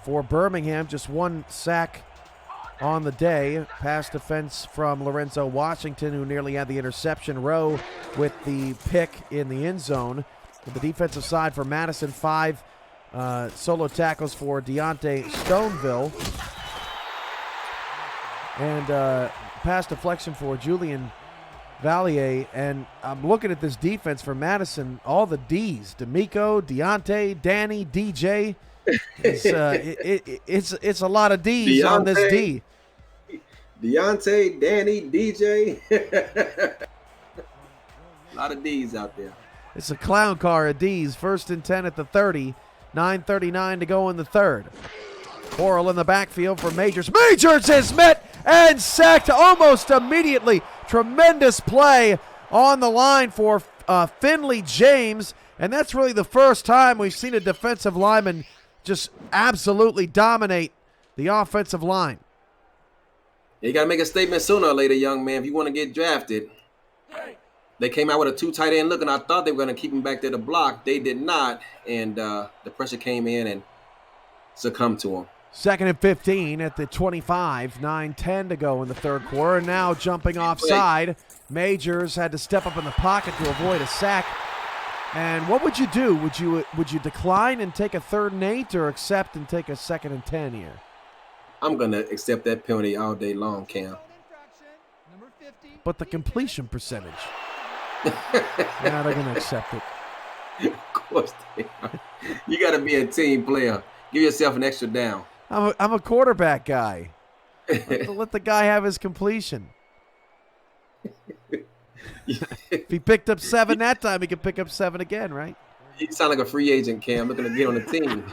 For Birmingham, just 1 sack on the day. Pass defense from Lorenzo Washington, who nearly had the interception. Rowe with the pick in the end zone. With the defensive side for Madison, 5 solo tackles for Deontay Stoneville. And pass deflection for Julian Valier. And I'm looking at this defense for Madison, all the D's. D'Amico, Deontay, Danny, DJ. It's a lot of D's Deontay, on this D. Deontay, Danny, DJ. A lot of D's out there. It's a clown car of D's. 1st and 10 at the 30. 9:39 to go in the 3rd. Horrell in the backfield for Majors. Majors is met and sacked almost immediately. Tremendous play on the line for Finley James. And that's really the first time we've seen a defensive lineman just absolutely dominate the offensive line. You got to make a statement sooner or later, young man, if you want to get drafted. They came out with a 2 tight end look, and I thought they were going to keep him back there to block. They did not, and the pressure came in and succumbed to him. 2nd and 15 at the 25. 9:10 to go in the 3rd quarter. Now jumping offside. Majors had to step up in the pocket to avoid a sack. And what would you do? Would you decline and take a 3rd and 8 or accept and take a 2nd and 10 here? I'm going to accept that penalty all day long, Cam. But the completion percentage. Yeah, they're going to accept it. Of course they are. You got to be a team player. Give yourself an extra down. I'm a quarterback guy. Let the guy have his completion. If he picked up 7 that time, he could pick up 7 again, right? You sound like a free agent, Cam, looking to get on the team.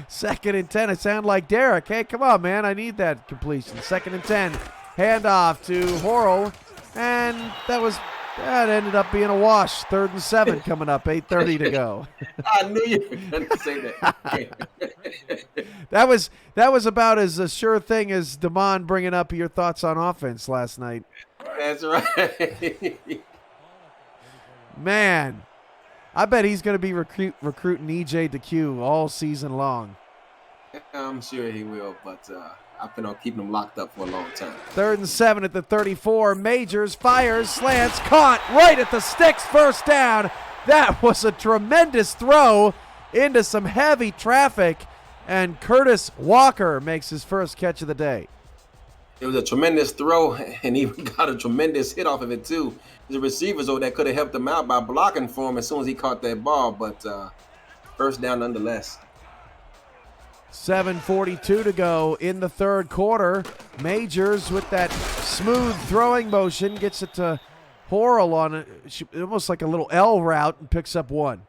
2nd and 10. I sound like Derek. Hey, come on, man. I need that completion. 2nd and 10. Handoff to Horrell. And that ended up being a wash. 3rd and 7 coming up. 8:30 to go. I knew you were going to say that. That was about as a sure thing as Damon bringing up your thoughts on offense last night. That's right. Man, I bet he's going to be recruiting EJ DeQ all season long. I'm sure he will, but I plan on keeping him locked up for a long time. 3rd and 7 at the 34. Majors fires, slants, caught right at the sticks. 1st down. That was a tremendous throw into some heavy traffic. And Curtis Walker makes his first catch of the day. It was a tremendous throw, and he got a tremendous hit off of it, too. The receivers over there could have helped him out by blocking for him as soon as he caught that ball, but first down nonetheless. 7:42 to go in the third quarter. Majors with that smooth throwing motion gets it to Horrell on it, almost like a little L route, and picks up one.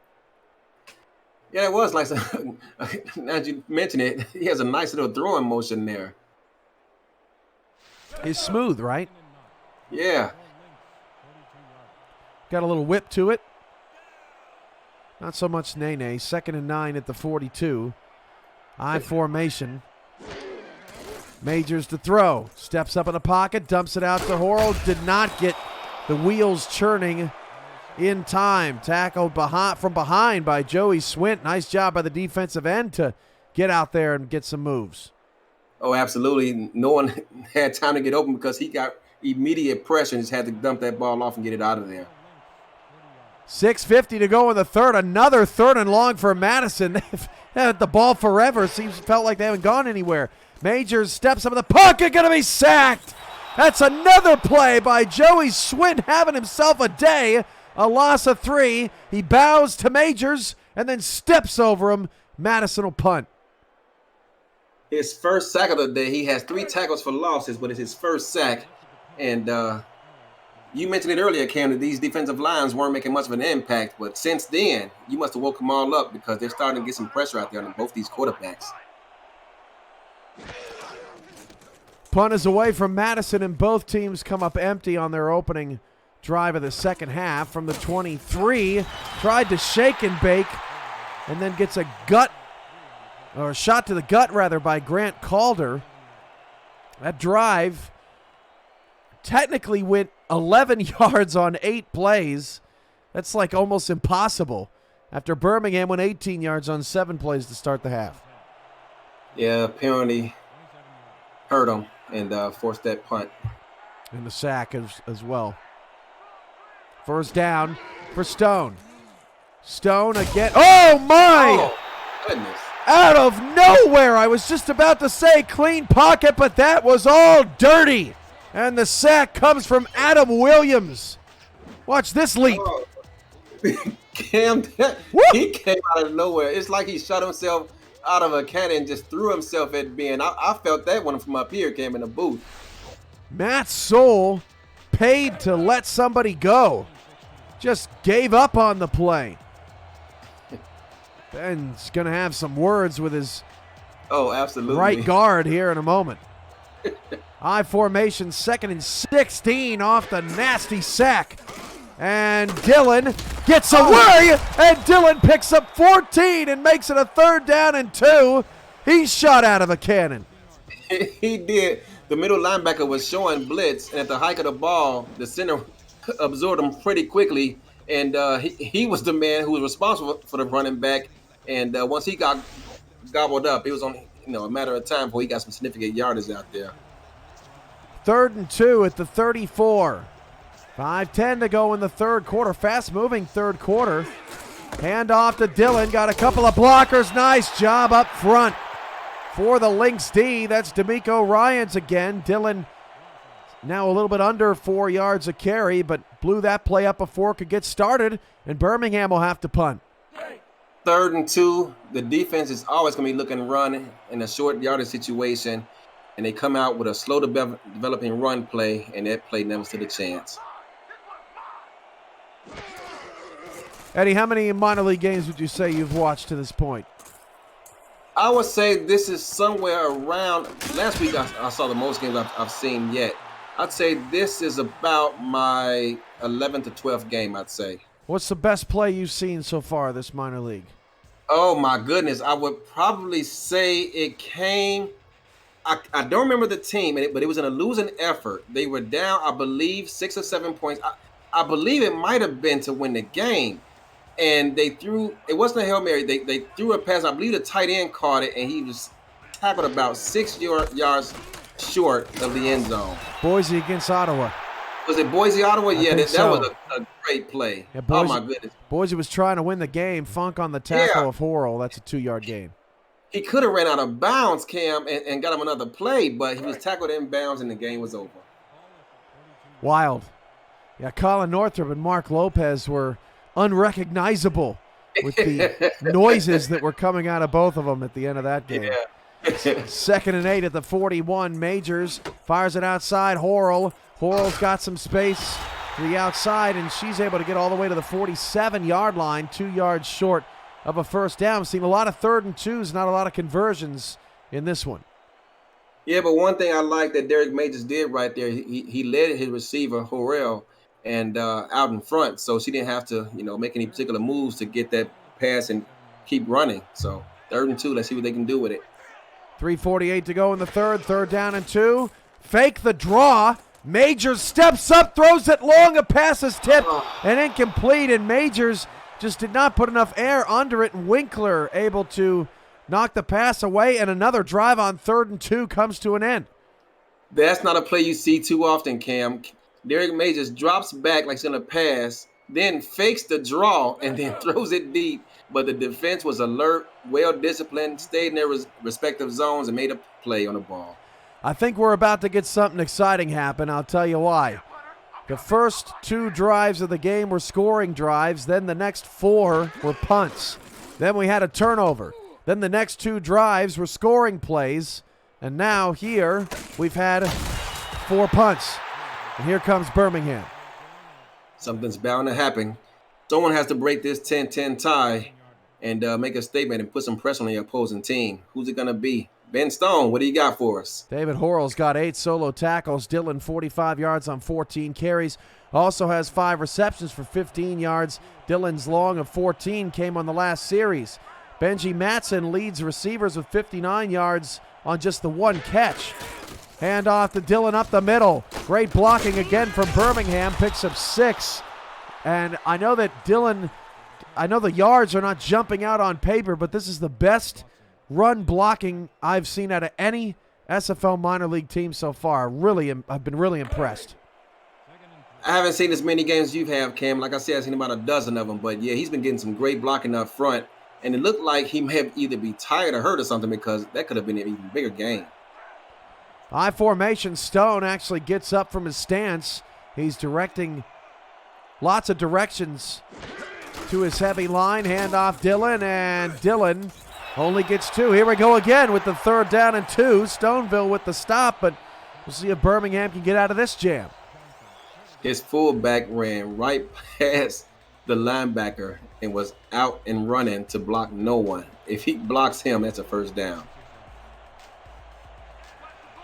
Yeah, it was like, now that you mention it, he has a nice little throwing motion there. It's smooth, right? Yeah. Got a little whip to it. Not so much Nene. 2nd and 9 at the 42. I formation. Majors to throw. Steps up in the pocket. Dumps it out to Horrell. Did not get the wheels churning in time. Tackled from behind by Joey Swint. Nice job by the defensive end to get out there and get some moves. Oh, absolutely. No one had time to get open because he got immediate pressure and just had to dump that ball off and get it out of there. 6:50 to go in the third. Another 3rd and long for Madison. They've had the ball forever. Felt like they haven't gone anywhere. Majors steps up in the pocket, going to be sacked. That's another play by Joey Swint, having himself a day. A loss of 3. He bows to Majors and then steps over him. Madison will punt. His first sack of the day. He has 3 tackles for losses, but it's his first sack. And you mentioned it earlier, Cam, that these defensive lines weren't making much of an impact. But since then, you must have woke them all up because they're starting to get some pressure out there on both these quarterbacks. Punt is away from Madison, and both teams come up empty on their opening drive of the second half from the 23. Tried to shake and bake, and then gets a shot to the gut, rather, by Grant Calder. That drive technically went 11 yards on 8 plays. That's like almost impossible after Birmingham went 18 yards on 7 plays to start the half. Yeah, apparently hurt him and forced that punt. And the sack as well. First down for Stone. Stone again. Oh, my! Oh, goodness. Out of nowhere. I was just about to say clean pocket, but that was all dirty. And the sack comes from Adam Williams. Watch this leap. Oh. Cam, he came out of nowhere. It's like he shot himself out of a cannon and just threw himself at Ben. I felt that one from up here, Cam, in the booth. Matt Soul paid to let somebody go. Just gave up on the play. Ben's going to have some words with his absolutely right guard here in a moment. I formation, 2nd and 16 off the nasty sack. And Dillon gets away, and Dillon picks up 14 and makes it a 3rd down and 2. He's shot out of a cannon. He did. The middle linebacker was showing blitz, and at the hike of the ball, the center absorbed him pretty quickly, and he was the man who was responsible for the running back. And once he got gobbled up, it was only a matter of time before he got some significant yardage out there. 3rd and 2 at the 34. 5:10 to go in the third quarter. Fast-moving third quarter. Hand off to Dillon. Got a couple of blockers. Nice job up front for the Lynx D. That's D'Amico Ryans again. Dillon now a little bit under 4 yards a carry, but blew that play up before it could get started, and Birmingham will have to punt. 3rd and 2. The defense is always going to be looking to run in a short yardage situation, and they come out with a slow developing run play, and that play never stood a chance. Eddie, how many minor league games would you say you've watched to this point? I would say this is somewhere around, last week I saw the most games I've seen yet. I'd say this is about my 11th to 12th game, I'd say. What's the best play you've seen so far this minor league? Oh, my goodness. I would probably say it came – I don't remember the team, but it was in a losing effort. They were down, I believe, 6 or 7 points. I believe it might have been to win the game. And they threw – it wasn't a Hail Mary. They threw a pass. I believe the tight end caught it, and he was tackled about 6 yards short of the end zone. Boise against Ottawa. Was it Boise, Ottawa? Yeah, that so. was a great play. Yeah, Boise, oh, my goodness. Boise was trying to win the game. Funk on the tackle of Horrell. That's a 2-yard gain. he could have ran out of bounds, Cam, and got him another play, but he was tackled in bounds and the game was over. Wild. Yeah, Colin Northrup and Mark Lopez were unrecognizable with the noises that were coming out of both of them at the end of that game. Yeah. 2nd and 8 at the 41. Majors fires it outside. Horrell's got some space to the outside, and she's able to get all the way to the 47-yard line, 2 yards short of a first down. We've seen a lot of 3rd and 2s, not a lot of conversions in this one. Yeah, but one thing I like that Derek Majors did right there, he led his receiver, Horrell, and out in front, so she didn't have to, make any particular moves to get that pass and keep running. So 3rd and 2, let's see what they can do with it. 3:48 to go in the third. 3rd down and 2. Fake the draw. Majors steps up, throws it long. A pass is tipped and incomplete, and Majors just did not put enough air under it, and Winkler able to knock the pass away, and another drive on 3rd and 2 comes to an end. That's not a play you see too often, Cam. Derek Majors drops back like he's going to pass, then fakes the draw, and then throws it deep. But the defense was alert, well-disciplined, stayed in their respective zones, and made a play on the ball. I think we're about to get something exciting happen. I'll tell you why. The first 2 drives of the game were scoring drives. Then the next 4 were punts. Then we had a turnover. Then the next 2 drives were scoring plays. And now here we've had 4 punts. And here comes Birmingham. Something's bound to happen. Someone has to break this 10-10 tie and make a statement and put some pressure on the opposing team. Who's it going to be? Ben Stone, what do you got for us? David Horrell's got 8 solo tackles. Dylan, 45 yards on 14 carries. Also has 5 receptions for 15 yards. Dylan's long of 14 came on the last series. Benji Matson leads receivers with 59 yards on just the 1 catch. Hand off to Dylan up the middle. Great blocking again from Birmingham. Picks up 6. And I know that Dylan, I know the yards are not jumping out on paper, but this is the best run blocking I've seen out of any SFL minor league team so far. I've been really impressed. I haven't seen as many games as you have, Cam. Like I said, I've seen about a dozen of them. But, yeah, he's been getting some great blocking up front. And it looked like he may have either be tired or hurt or something, because that could have been an even bigger game. I formation. Stone actually gets up from his stance. He's directing lots of directions to his heavy line. Hand off Dylan, and Dylan only gets 2. Here we go again with the 3rd down and 2. Stoneville with the stop, but we'll see if Birmingham can get out of this jam. His fullback ran right past the linebacker and was out and running to block no one. If he blocks him, that's a first down.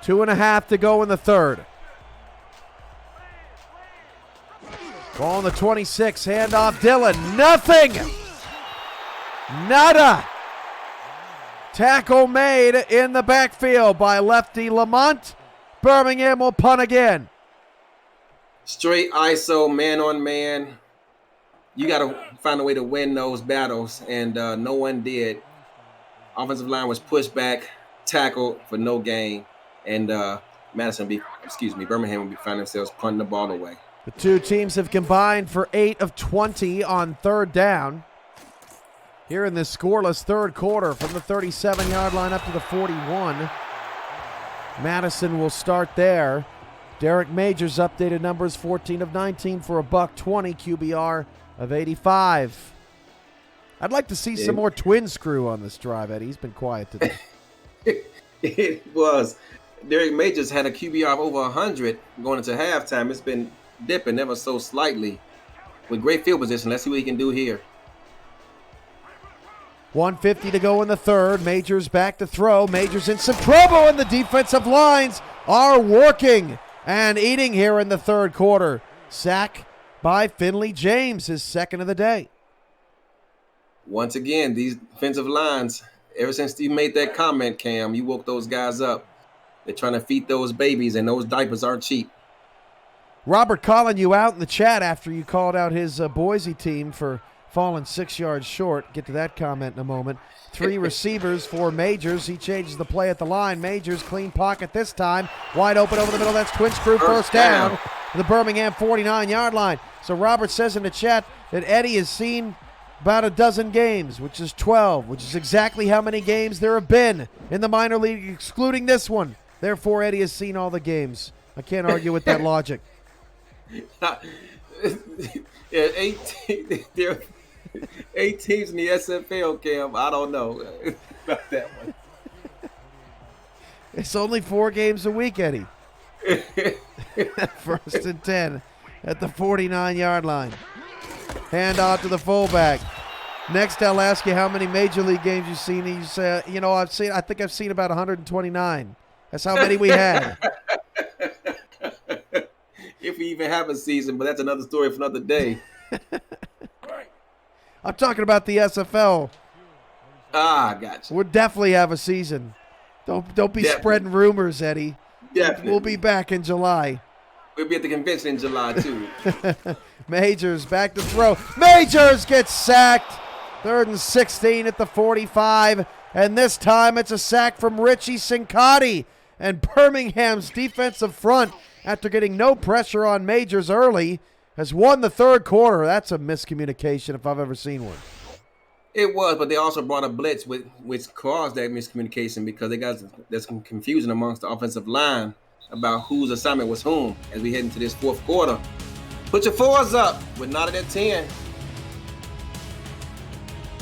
2.5 to go in the third. Ball on the 26. Hand off Dylan. Nothing. Nada. Tackle made in the backfield by lefty Lamont. Birmingham will punt again. Straight ISO, man on man. You got to find a way to win those battles, and no one did. Offensive line was pushed back, tackled for no gain, and Birmingham will be finding themselves punting the ball away. The 2 teams have combined for 8 of 20 on 3rd down. Here in this scoreless 3rd quarter, from the 37-yard line up to the 41. Madison will start there. Derek Majors updated numbers, 14 of 19 for a $120, QBR of 85. I'd like to see some more Twins crew on this drive, Eddie. He's been quiet today. It was. Derek Majors had a QBR of over 100 going into halftime. It's been dipping ever so slightly with great field position. Let's see what he can do here. 1:50 to go in the third. Majors back to throw. Majors in some trouble, and the defensive lines are working and eating here in the 3rd quarter. Sack by Finley James, his 2nd of the day. Once again, these defensive lines, ever since you made that comment, Cam, you woke those guys up. They're trying to feed those babies, and those diapers aren't cheap. Robert calling you out in the chat after you called out his Boise team for falling 6 yards short. Get to that comment in a moment. 3 receivers for Majors. He changes the play at the line. Majors, clean pocket this time. Wide open over the middle. That's Twins crew first down. The Birmingham 49-yard line. So Robert says in the chat that Eddie has seen about a dozen games, which is 12, which is exactly how many games there have been in the minor league, excluding this one. Therefore, Eddie has seen all the games. I can't argue with that logic. Yeah, 18. There are 8 teams in the SFL, Cam. I don't know about that one. It's only 4 games a week, Eddie. First and 10 at the 49-yard line. Hand off to the fullback. Next, I'll ask you how many major league games you've seen. You say, I think I've seen about 129. That's how many we had. If we even have a season, but that's another story for another day. I'm talking about the SFL. Gotcha. We'll definitely have a season. Don't be Definitely. spreading rumors, Eddie. Definitely. We'll be back in July. We'll be at the convention in July, too. Majors back to throw. Majors gets sacked. 3rd and 16 at the 45. And this time it's a sack from Richie Sincotti. And Birmingham's defensive front, after getting no pressure on Majors early, has won the 3rd quarter. That's a miscommunication if I've ever seen one. It was, but they also brought a blitz, which caused that miscommunication because there's some confusion amongst the offensive line about whose assignment was whom as we head into this 4th quarter. Put your 4s up. We're not at 10.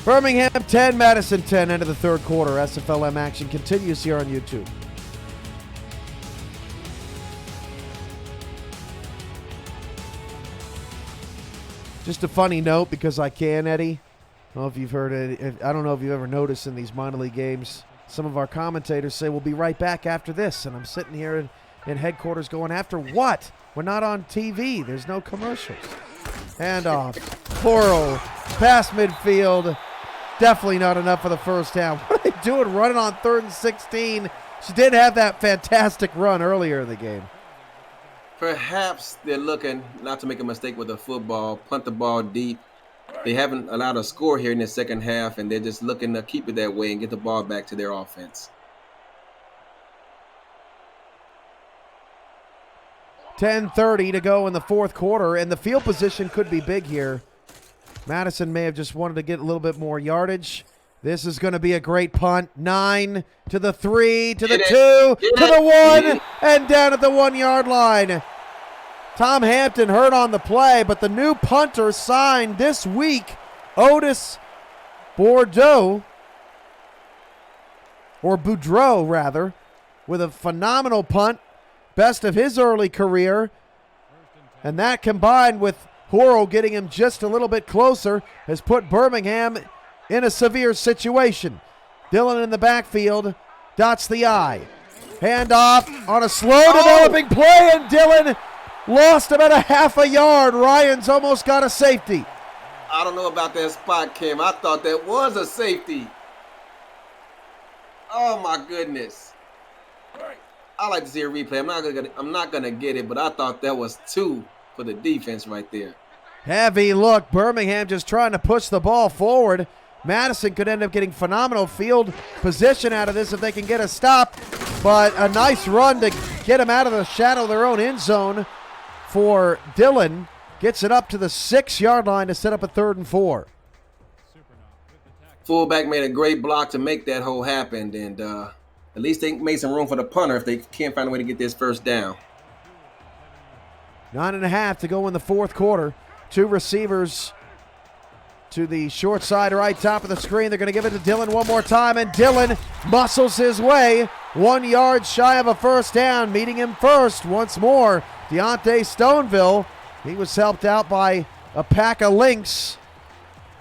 Birmingham 10, Madison 10, end of the 3rd quarter. SFLm action continues here on YouTube. Just a funny note, because I can, Eddie. I don't know if you've heard it. I don't know if you've ever noticed in these minor league games, some of our commentators say we'll be right back after this, and I'm sitting here in headquarters going, after what? We're not on TV. There's no commercials. Handoff. Coral. Past midfield. Definitely not enough for the first down. What are they doing running on 3rd and 16? She did have that fantastic run earlier in the game. Perhaps they're looking not to make a mistake with the football, punt the ball deep. They haven't allowed a score here in the second half, and they're just looking to keep it that way and get the ball back to their offense. 10:30 to go in the 4th quarter, and the field position could be big here. Madison may have just wanted to get a little bit more yardage. This is going to be a great punt. 9 to the 3 to the 2 to the 1 and down at the 1-yard line. Tom Hampton hurt on the play, but the new punter signed this week, Otis Boudreau, with a phenomenal punt, best of his early career. And that combined with Horo getting him just a little bit closer has put Birmingham in a severe situation. Dillon in the backfield dots the I. Hand off on a slow developing play, and Dillon lost about a half a yard. Ryan's almost got a safety. I don't know about that spot, Kim. I thought that was a safety. Oh, my goodness. I like to see a replay. I'm not gonna get it, but I thought that was 2 for the defense right there. Heavy look. Birmingham just trying to push the ball forward. Madison could end up getting phenomenal field position out of this if they can get a stop. But a nice run to get him out of the shadow of their own end zone for Dillon. Gets it up to the 6-yard line to set up a 3rd and 4. Fullback made a great block to make that hole happen, and at least they made some room for the punter if they can't find a way to get this first down. 9.5 to go in the 4th quarter. 2 receivers to the short side right top of the screen. They're going to give it to Dillon one more time, and Dillon muscles his way 1 yard shy of a first down. Meeting him first once more, Deontay Stoneville. He was helped out by a pack of Lynx,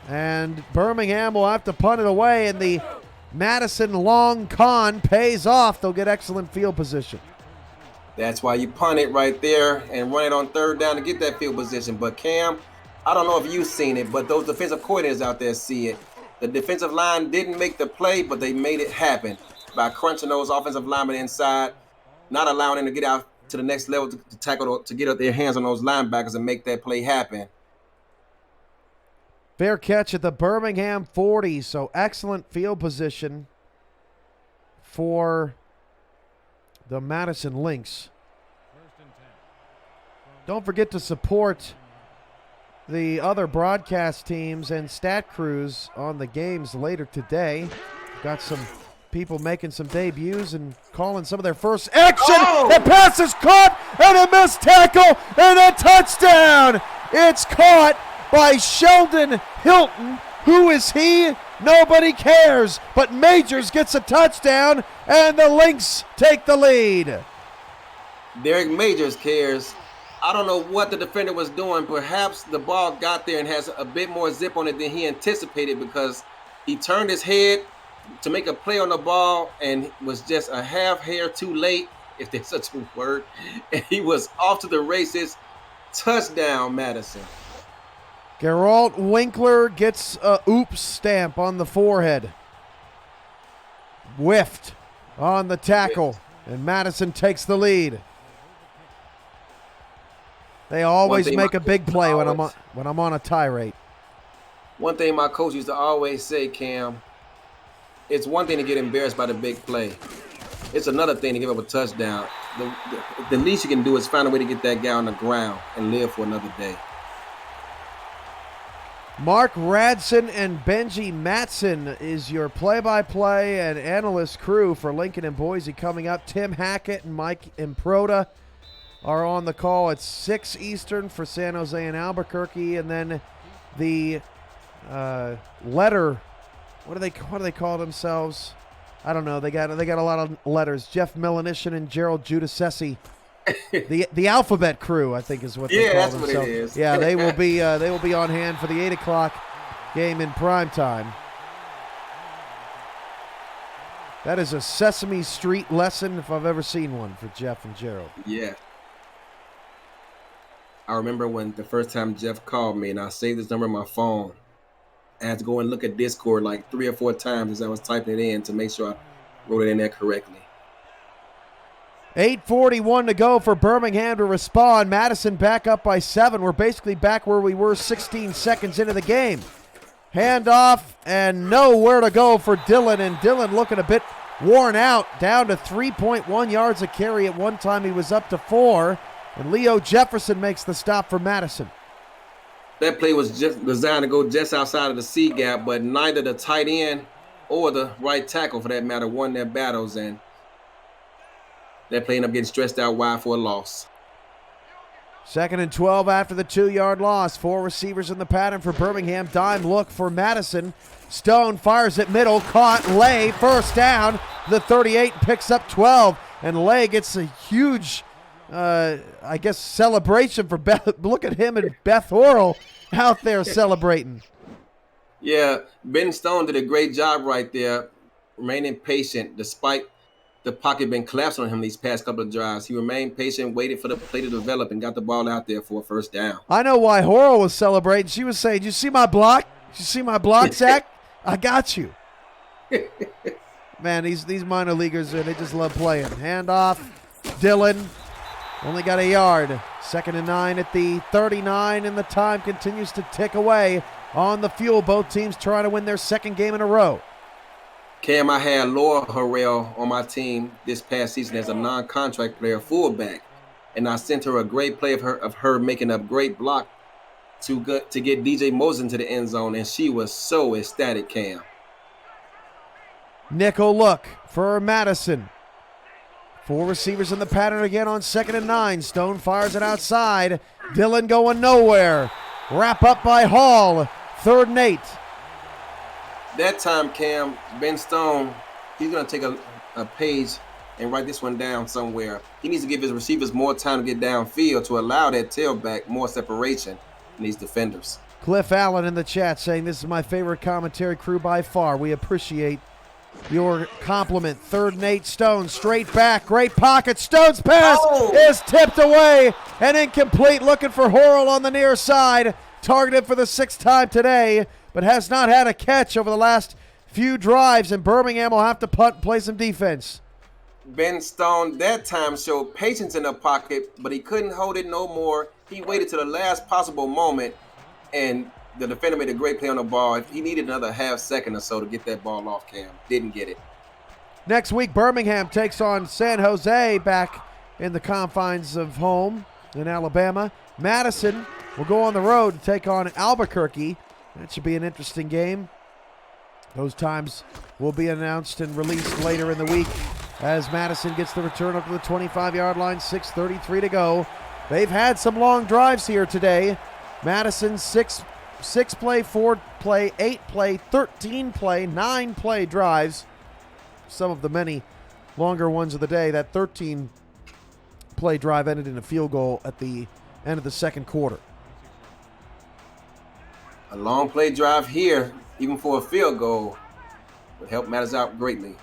and Birmingham will have to punt it away, and the Madison long con pays off. They'll get excellent field position. That's why you punt it right there and run it on 3rd down to get that field position. But Cam, I don't know if you've seen it, but those defensive coordinators out there see it. The defensive line didn't make the play, but they made it happen by crunching those offensive linemen inside, not allowing them to get out to the next level to tackle, to get their hands on those linebackers and make that play happen. Fair catch at the Birmingham 40, so excellent field position for the Madison Lynx. Don't forget to support the other broadcast teams and stat crews on the games later today. Got some people making some debuts and calling some of their first action. Oh! The pass is caught, and a missed tackle, and a touchdown. It's caught by Sheldon Hilton. Who is he? Nobody cares. But Majors gets a touchdown, and the Lynx take the lead. Derek Majors cares. I don't know what the defender was doing. Perhaps the ball got there and has a bit more zip on it than he anticipated, because he turned his head to make a play on the ball and was just a half hair too late, if there's such a word, and he was off to the races. Touchdown, Madison. Geralt Winkler gets a oops stamp on the forehead. Whiffed on the tackle, and Madison takes the lead. They always make a big play when I'm on a tirade. One thing my coach used to always say, Cam, it's one thing to get embarrassed by the big play. It's another thing to give up a touchdown. The least you can do is find a way to get that guy on the ground and live for another day. Mark Radson and Benji Matson is your play-by-play and analyst crew for Lincoln and Boise coming up. Tim Hackett and Mike Improda are on the call at 6 Eastern for San Jose and Albuquerque, and then the letter. What do they call themselves? I don't know. They got a lot of letters. Jeff Milanishin and Gerald Giudice. The alphabet crew, I think, is what they call themselves. Yeah, that's what it is. Yeah, they will be on hand for the 8 o'clock game in prime time. That is a Sesame Street lesson if I've ever seen one for Jeff and Gerald. Yeah. I remember when the first time Jeff called me, and I saved this number on my phone. I had to go and look at Discord like 3 or 4 times as I was typing it in to make sure I wrote it in there correctly. 8:41 to go for Birmingham to respond. Madison back up by 7. We're basically back where we were 16 seconds into the game. Handoff and nowhere to go for Dillon, and Dillon looking a bit worn out, down to 3.1 yards a carry. At one time he was up to 4, and Leo Jefferson makes the stop for Madison. That play was just designed to go just outside of the C gap, but neither the tight end or the right tackle, for that matter, won their battles, and that play ended up getting stretched out wide for a loss. 2nd and 12 after the 2-yard loss. 4 receivers in the pattern for Birmingham. Dime look for Madison. Stone fires at middle, caught. Lay, first down. The 38 picks up 12, and Lay gets a huge celebration for Beth. Look at him and Beth Orrell out there celebrating. Yeah, Ben Stone did a great job right there, remaining patient despite the pocket been collapsed on him these past couple of drives. He remained patient, waited for the play to develop, and got the ball out there for a first down. I know why Orrell was celebrating. She was saying, "You see my block? You see my block, Zach? I got you." Man, these minor leaguers, they just love playing. Handoff, Dillon. Only got a yard. 2nd and 9 at the 39, and the time continues to tick away on the fuel. Both teams trying to win their 2nd game in a row. Cam, I had Laura Harrell on my team this past season as a non-contract player, fullback, and I sent her a great play of her making a great block to get DJ Moses into the end zone, and she was so ecstatic, Cam. Nickel look for Madison. 4 receivers in the pattern again on 2nd and 9. Stone fires it outside. Dillon going nowhere. Wrap up by Hall. 3rd and 8. That time, Cam, Ben Stone, he's going to take a page and write this one down somewhere. He needs to give his receivers more time to get downfield to allow that tailback more separation in these defenders. Cliff Allen in the chat saying, "This is my favorite commentary crew by far. We appreciate your compliment." 3rd and 8, Stone straight back, great pocket. Stone's pass is tipped away and incomplete. Looking for Horrell on the near side, targeted for the 6th time today, but has not had a catch over the last few drives, and Birmingham will have to punt and play some defense. Ben Stone that time showed patience in the pocket, but he couldn't hold it no more. He waited to the last possible moment, and the defender made a great play on the ball. He needed another half second or so to get that ball off, Cam. Didn't get it. Next week, Birmingham takes on San Jose back in the confines of home in Alabama. Madison will go on the road to take on Albuquerque. That should be an interesting game. Those times will be announced and released later in the week as Madison gets the return up to the 25-yard line, 6:33 to go. They've had some long drives here today. Madison, 6-play, 4-play, 8-play, 13-play, 9-play drives. Some of the many longer ones of the day. That 13-play drive ended in a field goal at the end of the second quarter. A long play drive here, even for a field goal, would help matters out greatly.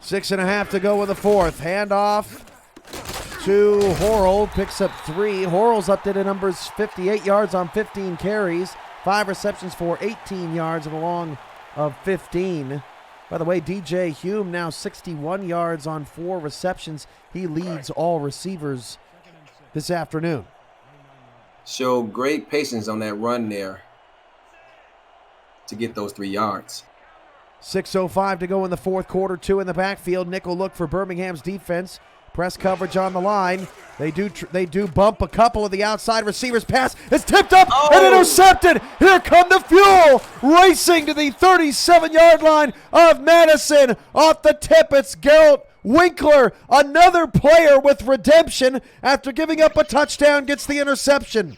6.5 to go in the fourth. Handoff to Horrell. Picks up 3. Horrell's up to the numbers 58 yards on 15 carries. 5 receptions for 18 yards and a long of 15. By the way, DJ Hume now 61 yards on 4 receptions. He leads all receivers this afternoon. Showed great patience on that run there to get those 3 yards. 6:05 to go in the fourth quarter. 2 in the backfield. Nickel look for Birmingham's defense. Press coverage on the line. They do bump a couple of the outside receivers. Pass is tipped up and intercepted. Here come the Fuel racing to the 37-yard line of Madison. Off the tip, it's Geralt Winkler, another player with redemption after giving up a touchdown, gets the interception.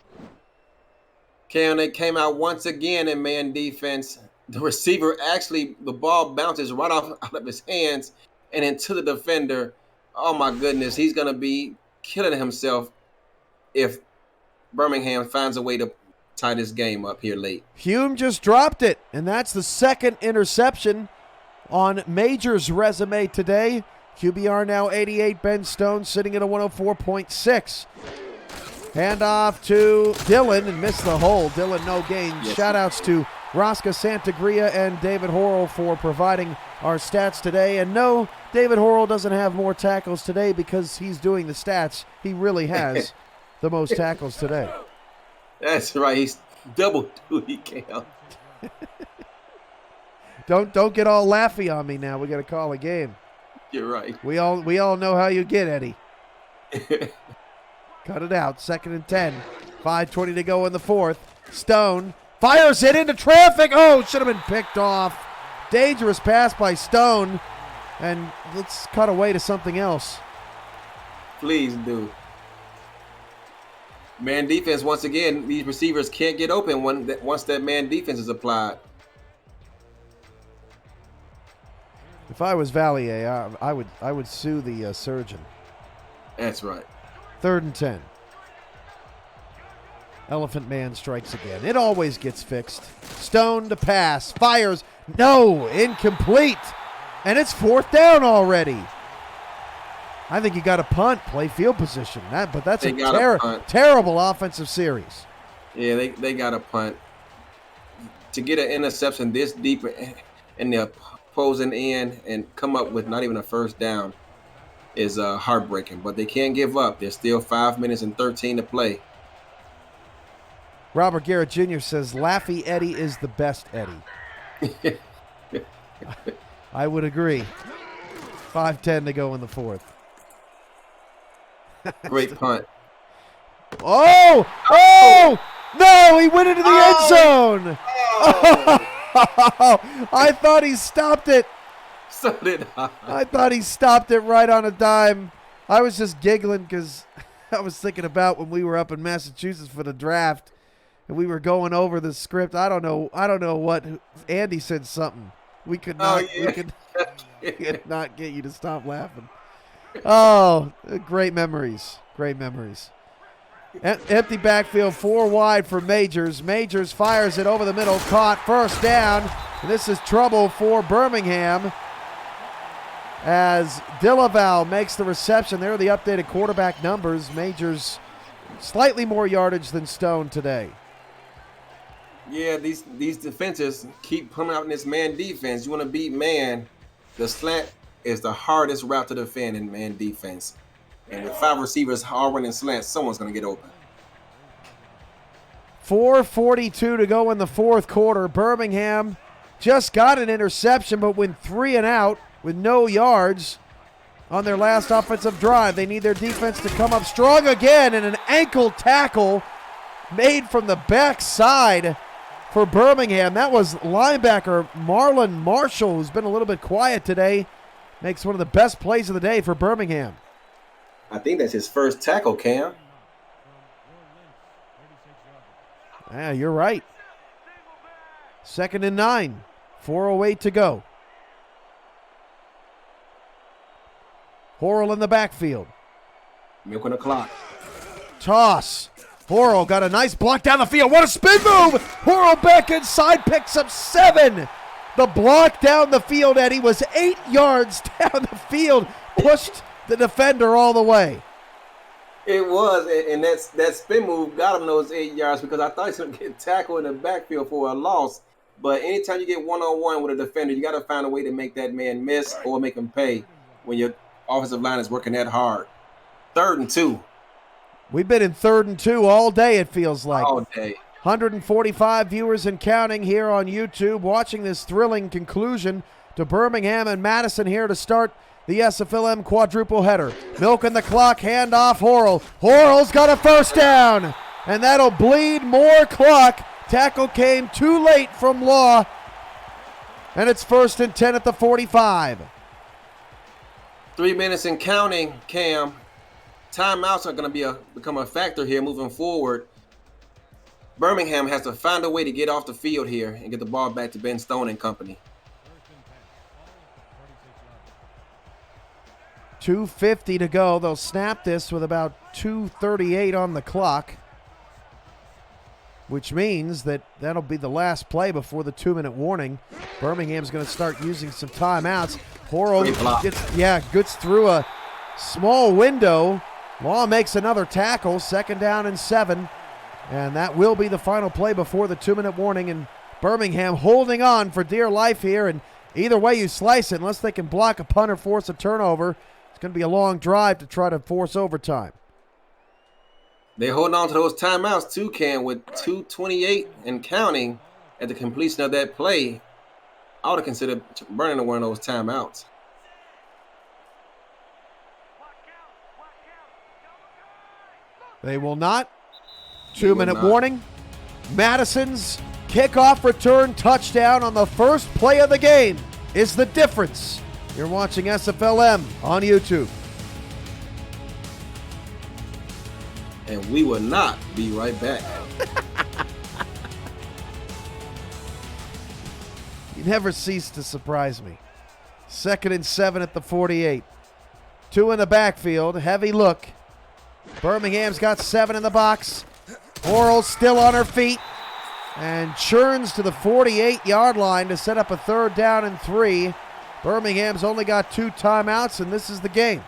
Cam, they came out once again in man defense. The receiver the ball bounces right out of his hands and into the defender. Oh my goodness, he's going to be killing himself if Birmingham finds a way to tie this game up here late. Hume just dropped it, and that's the second interception on Major's resume today. QBR now 88, Ben Stone sitting at a 104.6. Handoff to Dylan and missed the hole. Dylan, no gain. Yes. Shout-outs to Rosca Santagria and David Horrell for providing our stats today. And no, David Horrell doesn't have more tackles today because he's doing the stats. He really has the most tackles today. That's right. He's double duty, Cam. Don't get all laughy on me now. We got to call a game. You're right. We all know how you get, Eddie. Cut it out. 2nd and 10. 5:20 to go in the fourth. Stone fires it into traffic. Oh, should have been picked off. Dangerous pass by Stone. And let's cut away to something else. Please do. Man defense, once again, these receivers can't get open once that man defense is applied. If I was Valier, I would sue the surgeon. That's right. 3rd and 10. Elephant Man strikes again. It always gets fixed. Stone to pass. Fires. No. Incomplete. And it's 4th down already. I think you got to punt, play field position. But that's a terrible offensive series. Yeah, they got to punt. To get an interception this deep in the opposing end and come up with not even a first down is heartbreaking. But they can't give up. There's still 5 minutes and 13 to play. Robert Garrett Jr. says, Laffy Eddie is the best Eddie. I would agree. 5:10 to go in the fourth. Great punt. Oh! No, he went into the end zone. I thought he stopped it. So did I. I thought he stopped it right on a dime. I was just giggling because I was thinking about when we were up in Massachusetts for the draft and we were going over the script. I don't know what Andy said something. We could not we could not get you to stop laughing. Oh, great memories. Great memories. Empty backfield, 4 wide for Majors. Majors fires it over the middle, caught, first down. And this is trouble for Birmingham as Dillaval makes the reception. There are the updated quarterback numbers. Majors slightly more yardage than Stone today. Yeah, these defenses keep coming out in this man defense. You want to beat man, the slant is the hardest route to defend in man defense. And with 5 receivers all running slants, someone's going to get open. 4:42 to go in the fourth quarter. Birmingham just got an interception, but went 3 and out with no yards on their last offensive drive. They need their defense to come up strong again, and an ankle tackle made from the backside for Birmingham. That was linebacker Marlon Marshall, who's been a little bit quiet today. Makes one of the best plays of the day for Birmingham. I think that's his first tackle, Cam. Yeah, you're right. 2nd and 9. 4:08 to go. Horrell in the backfield. Milking the clock. Toss. Horrell got a nice block down the field. What a spin move! Horrell back inside, picks up 7. The block down the field, Eddie, was 8 yards down the field. Pushed the defender all the way. It was, and that spin move got him those 8 yards because I thought he was going to get tackled in the backfield for a loss. But anytime you get one-on-one with a defender, you got to find a way to make that man miss or make him pay when your offensive line is working that hard. 3rd and 2. We've been in 3rd and 2 all day, it feels like. All day. 145 viewers and counting here on YouTube watching this thrilling conclusion to Birmingham and Madison here to start the SFLm quadruple header. Milking the clock, handoff Horrell. Horrell's got a first down, and that'll bleed more clock. Tackle came too late from Law, and it's 1st and 10 at the 45. 3 minutes and counting, Cam. Timeouts are going to become a factor here moving forward. Birmingham has to find a way to get off the field here and get the ball back to Ben Stone and company. 2:50 to go. They'll snap this with about 2:38 on the clock, which means that'll be the last play before the 2-minute warning. Birmingham's going to start using some timeouts. Horrell gets through a small window. Law makes another tackle, 2nd down and 7. And that will be the final play before the 2-minute warning. And Birmingham holding on for dear life here. And either way you slice it, unless they can block a punt or force a turnover, it's going to be a long drive to try to force overtime. They're holding on to those timeouts too, Cam, with 2:28 and counting at the completion of that play. I would have considered burning one of those timeouts. They will not. 2-minute warning. Madison's kickoff return touchdown on the first play of the game is the difference. You're watching SFLm on YouTube. And we will not be right back. You never cease to surprise me. 2nd and 7 at the 48. 2 in the backfield. Heavy look. Birmingham's got 7 in the box. Horrell still on her feet and churns to the 48-yard line to set up a 3rd down and 3. Birmingham's only got 2 timeouts, and this is the game.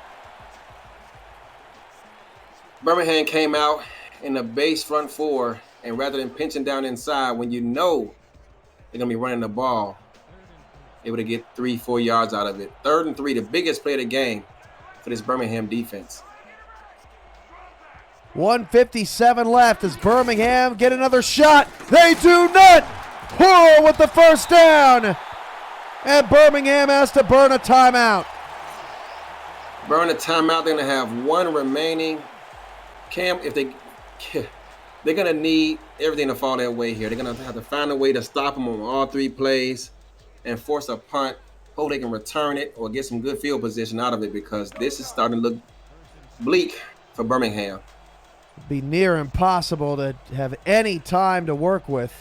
Birmingham came out in the base front 4, and rather than pinching down inside, when you know they're going to be running the ball, able to get 3-4 yards out of it. 3rd and 3, the biggest play of the game for this Birmingham defense. 1:57 left. Does Birmingham get another shot? They do not! Horrell with the first down! And Birmingham has to burn a timeout. Burn a timeout. They're going to have 1 remaining. Cam, if they're going to need everything to fall their way here. They're going to have to find a way to stop them on all 3 plays and force a punt. Hope they can return it or get some good field position out of it, because this is starting to look bleak for Birmingham. It'd be near impossible to have any time to work with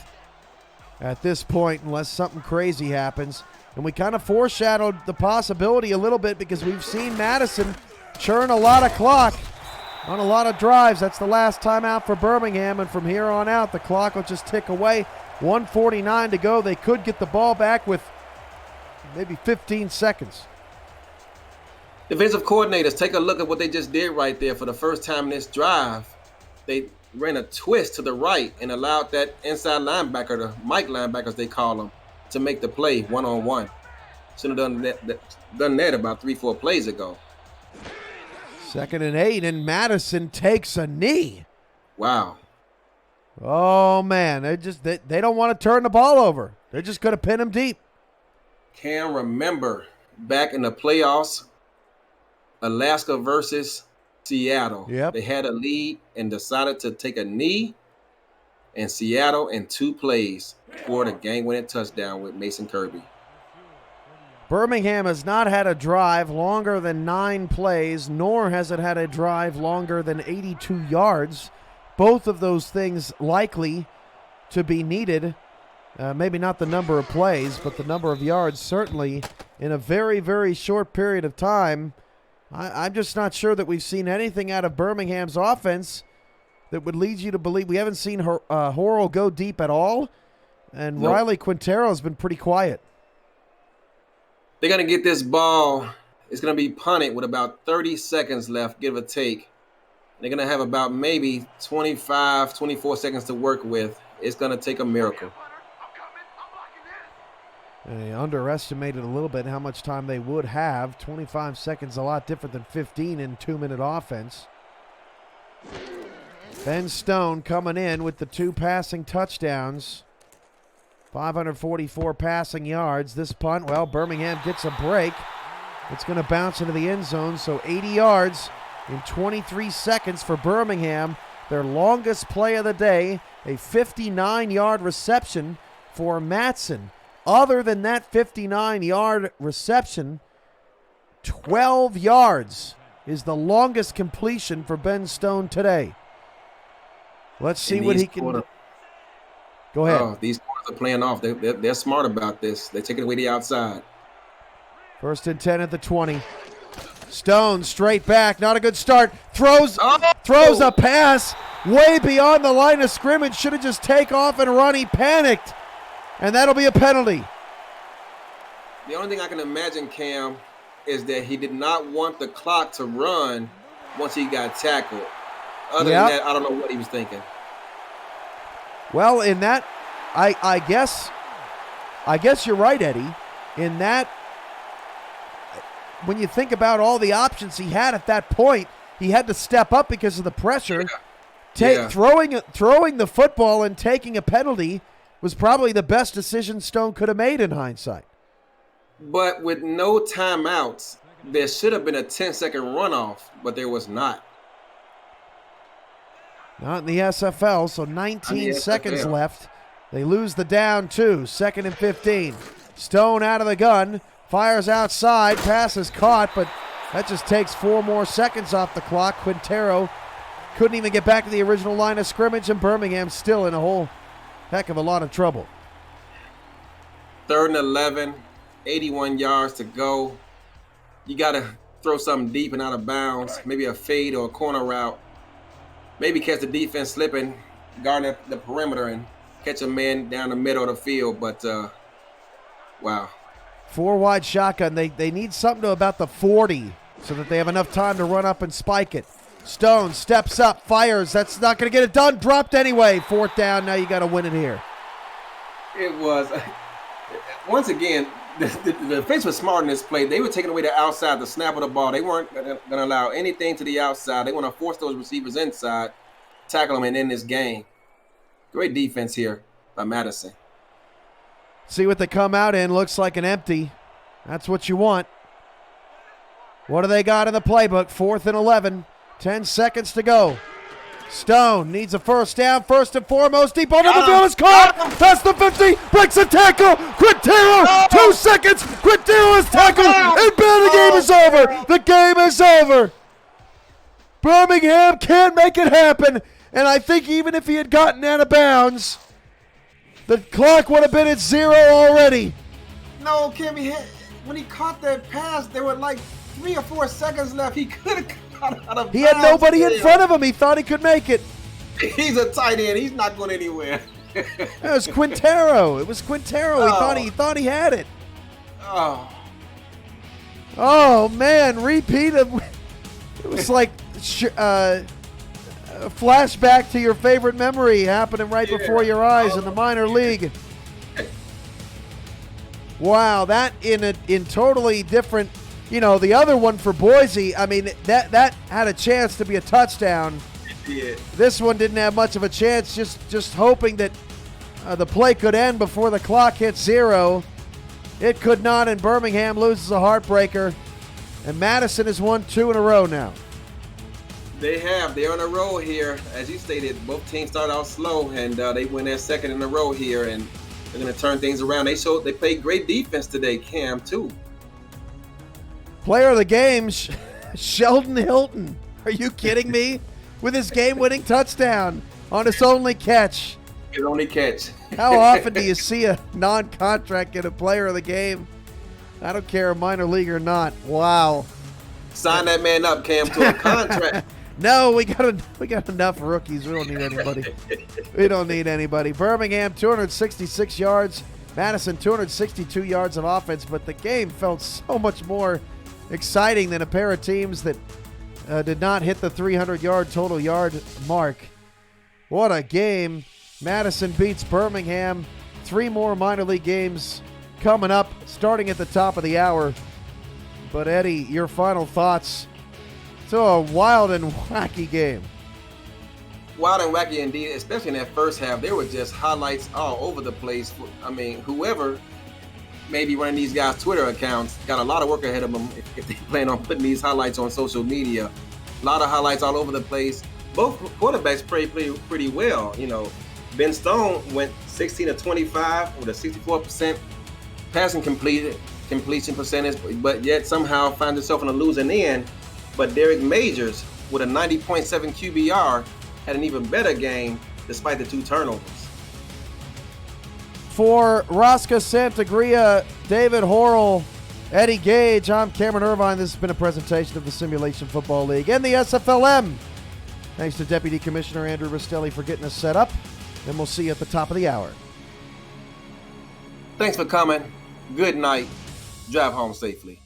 at this point unless something crazy happens. And we kind of foreshadowed the possibility a little bit because we've seen Madison churn a lot of clock on a lot of drives. That's the last timeout for Birmingham, and from here on out, the clock will just tick away. 1:49 to go. They could get the ball back with maybe 15 seconds. Defensive coordinators, take a look at what they just did right there. For the first time in this drive, they ran a twist to the right and allowed that inside linebacker, the Mike linebackers they call them, to make the play one-on-one. Should have done that about 3-4 plays ago. 2nd and 8, and Madison takes a knee. Wow. Oh, man. They don't want to turn the ball over. They're just going to pin him deep. Can't remember back in the playoffs, Alaska versus Seattle. Yep. They had a lead and decided to take a knee And Seattle in 2 plays scored a game-winning touchdown with Mason Kirby. Birmingham has not had a drive longer than 9 plays, nor has it had a drive longer than 82 yards. Both of those things likely to be needed. Maybe not the number of plays, but the number of yards certainly in a very, very short period of time. I'm just not sure that we've seen anything out of Birmingham's offense that would lead you to believe. We haven't seen Horrell go deep at all, and Nope. Riley Quintero has been pretty quiet. They're going to get this ball. It's going to be punted with about 30 seconds left, give or take. They're going to have about maybe 25, 24 seconds to work with. It's going to take a miracle. They underestimated a little bit how much time they would have. 25 seconds, a lot different than 15 in 2-minute offense. Ben Stone coming in with the 2 passing touchdowns. 544 passing yards. This punt, well, Birmingham gets a break. It's going to bounce into the end zone, so 80 yards in 23 seconds for Birmingham. Their longest play of the day, a 59-yard reception for Madison. Other than that 59-yard reception, 12 yards is the longest completion for Ben Stone today. Let's see what he can do. Go ahead. Oh, these corners are playing off. They're smart about this. They're taking away the outside. 1st and 10 at the 20. Stone straight back. Not a good start. Throws a pass way beyond the line of scrimmage. Should have just take off and run. He panicked. And that'll be a penalty. The only thing I can imagine, Cam, is that he did not want the clock to run once he got tackled. Other than that, I don't know what he was thinking. Well, in that, I guess you're right, Eddie. In that, when you think about all the options he had at that point, he had to step up because of the pressure. Throwing the football and taking a penalty was probably the best decision Stone could have made in hindsight. But with no timeouts, there should have been a 10-second runoff, but there was not. Not in the SFL, so 19 seconds left. They lose the down 2, 2nd and 15. Stone out of the gun, fires outside, pass is caught, but that just takes 4 more seconds off the clock. Quintero couldn't even get back to the original line of scrimmage, and Birmingham still in a whole heck of a lot of trouble. 3rd and 11, 81 yards to go. You got to throw something deep and out of bounds, maybe a fade or a corner route. Maybe catch the defense slipping, guard the perimeter, and catch a man down the middle of the field. But, wow. 4 wide shotgun. They need something to about the 40 so that they have enough time to run up and spike it. Stone steps up, fires. That's not going to get it done. Dropped anyway. 4th down. Now you got to win it here. It was, once again, the defense was smart in this play. They were taking away the outside, the snap of the ball. They weren't going to allow anything to the outside. They want to force those receivers inside, tackle them, and end this game. Great defense here by Madison. See what they come out in. Looks like an empty. That's what you want. What do they got in the playbook? 4th and 11. 10 seconds to go. Stone needs a 1st down. First and foremost, deep over the field is caught. Past the 50. Breaks a tackle. Quintero. 2 seconds. Quintero is tackled. And the game is over. The game is over. Birmingham can't make it happen. And I think even if he had gotten out of bounds, the clock would have been at 0 already. No, Kim, when he caught that pass, there were like 3 or 4 seconds left. He could have got out of bounds. He had nobody in front of him. He thought he could make it. He's a tight end. He's not going anywhere. It was Quintero. He thought he had it. Oh man, repeat of. It was like a flashback to your favorite memory happening right before your eyes in the minor league. Wow, that in totally different. You know, the other one for Boise, I mean, that had a chance to be a touchdown. Yeah. This one didn't have much of a chance, just hoping that the play could end before the clock hit 0. It could not, and Birmingham loses a heartbreaker. And Madison has won 2 in a row now. They're on a roll here. As you stated, both teams started out slow, and they win their second in a row here, and they're going to turn things around. They played great defense today, Cam, too. Player of the game, Sheldon Hilton. Are you kidding me? With his game-winning touchdown on his only catch. His only catch. How often do you see a non-contract get a player of the game? I don't care, minor league or not. Wow. Sign that man up, Cam, to a contract. No, we got enough rookies. We don't need anybody. We don't need anybody. Birmingham, 266 yards. Madison, 262 yards of offense. But the game felt so much more exciting than a pair of teams that did not hit the 300-yard total yard mark. What a game. Madison beats Birmingham. 3 more minor league games coming up, starting at the top of the hour. But, Eddie, your final thoughts to a wild and wacky game. Wild and wacky indeed, especially in that first half. There were just highlights all over the place. I mean, whoever may be running these guys' Twitter accounts got a lot of work ahead of them if they plan on putting these highlights on social media. A lot of highlights all over the place. Both quarterbacks played pretty well. You know, Ben Stone went 16 of 25 with a 64% passing completion percentage, but yet somehow finds himself in a losing end. But Derek Majors, with a 90.7 QBR, had an even better game despite the 2 turnovers. For Rosca Santagria, David Horrell, Eddie Gage, I'm Cameron Irvine. This has been a presentation of the Simulation Football League and the SFLm. Thanks to Deputy Commissioner Andrew Rastelli for getting us set up, and we'll see you at the top of the hour. Thanks for coming. Good night. Drive home safely.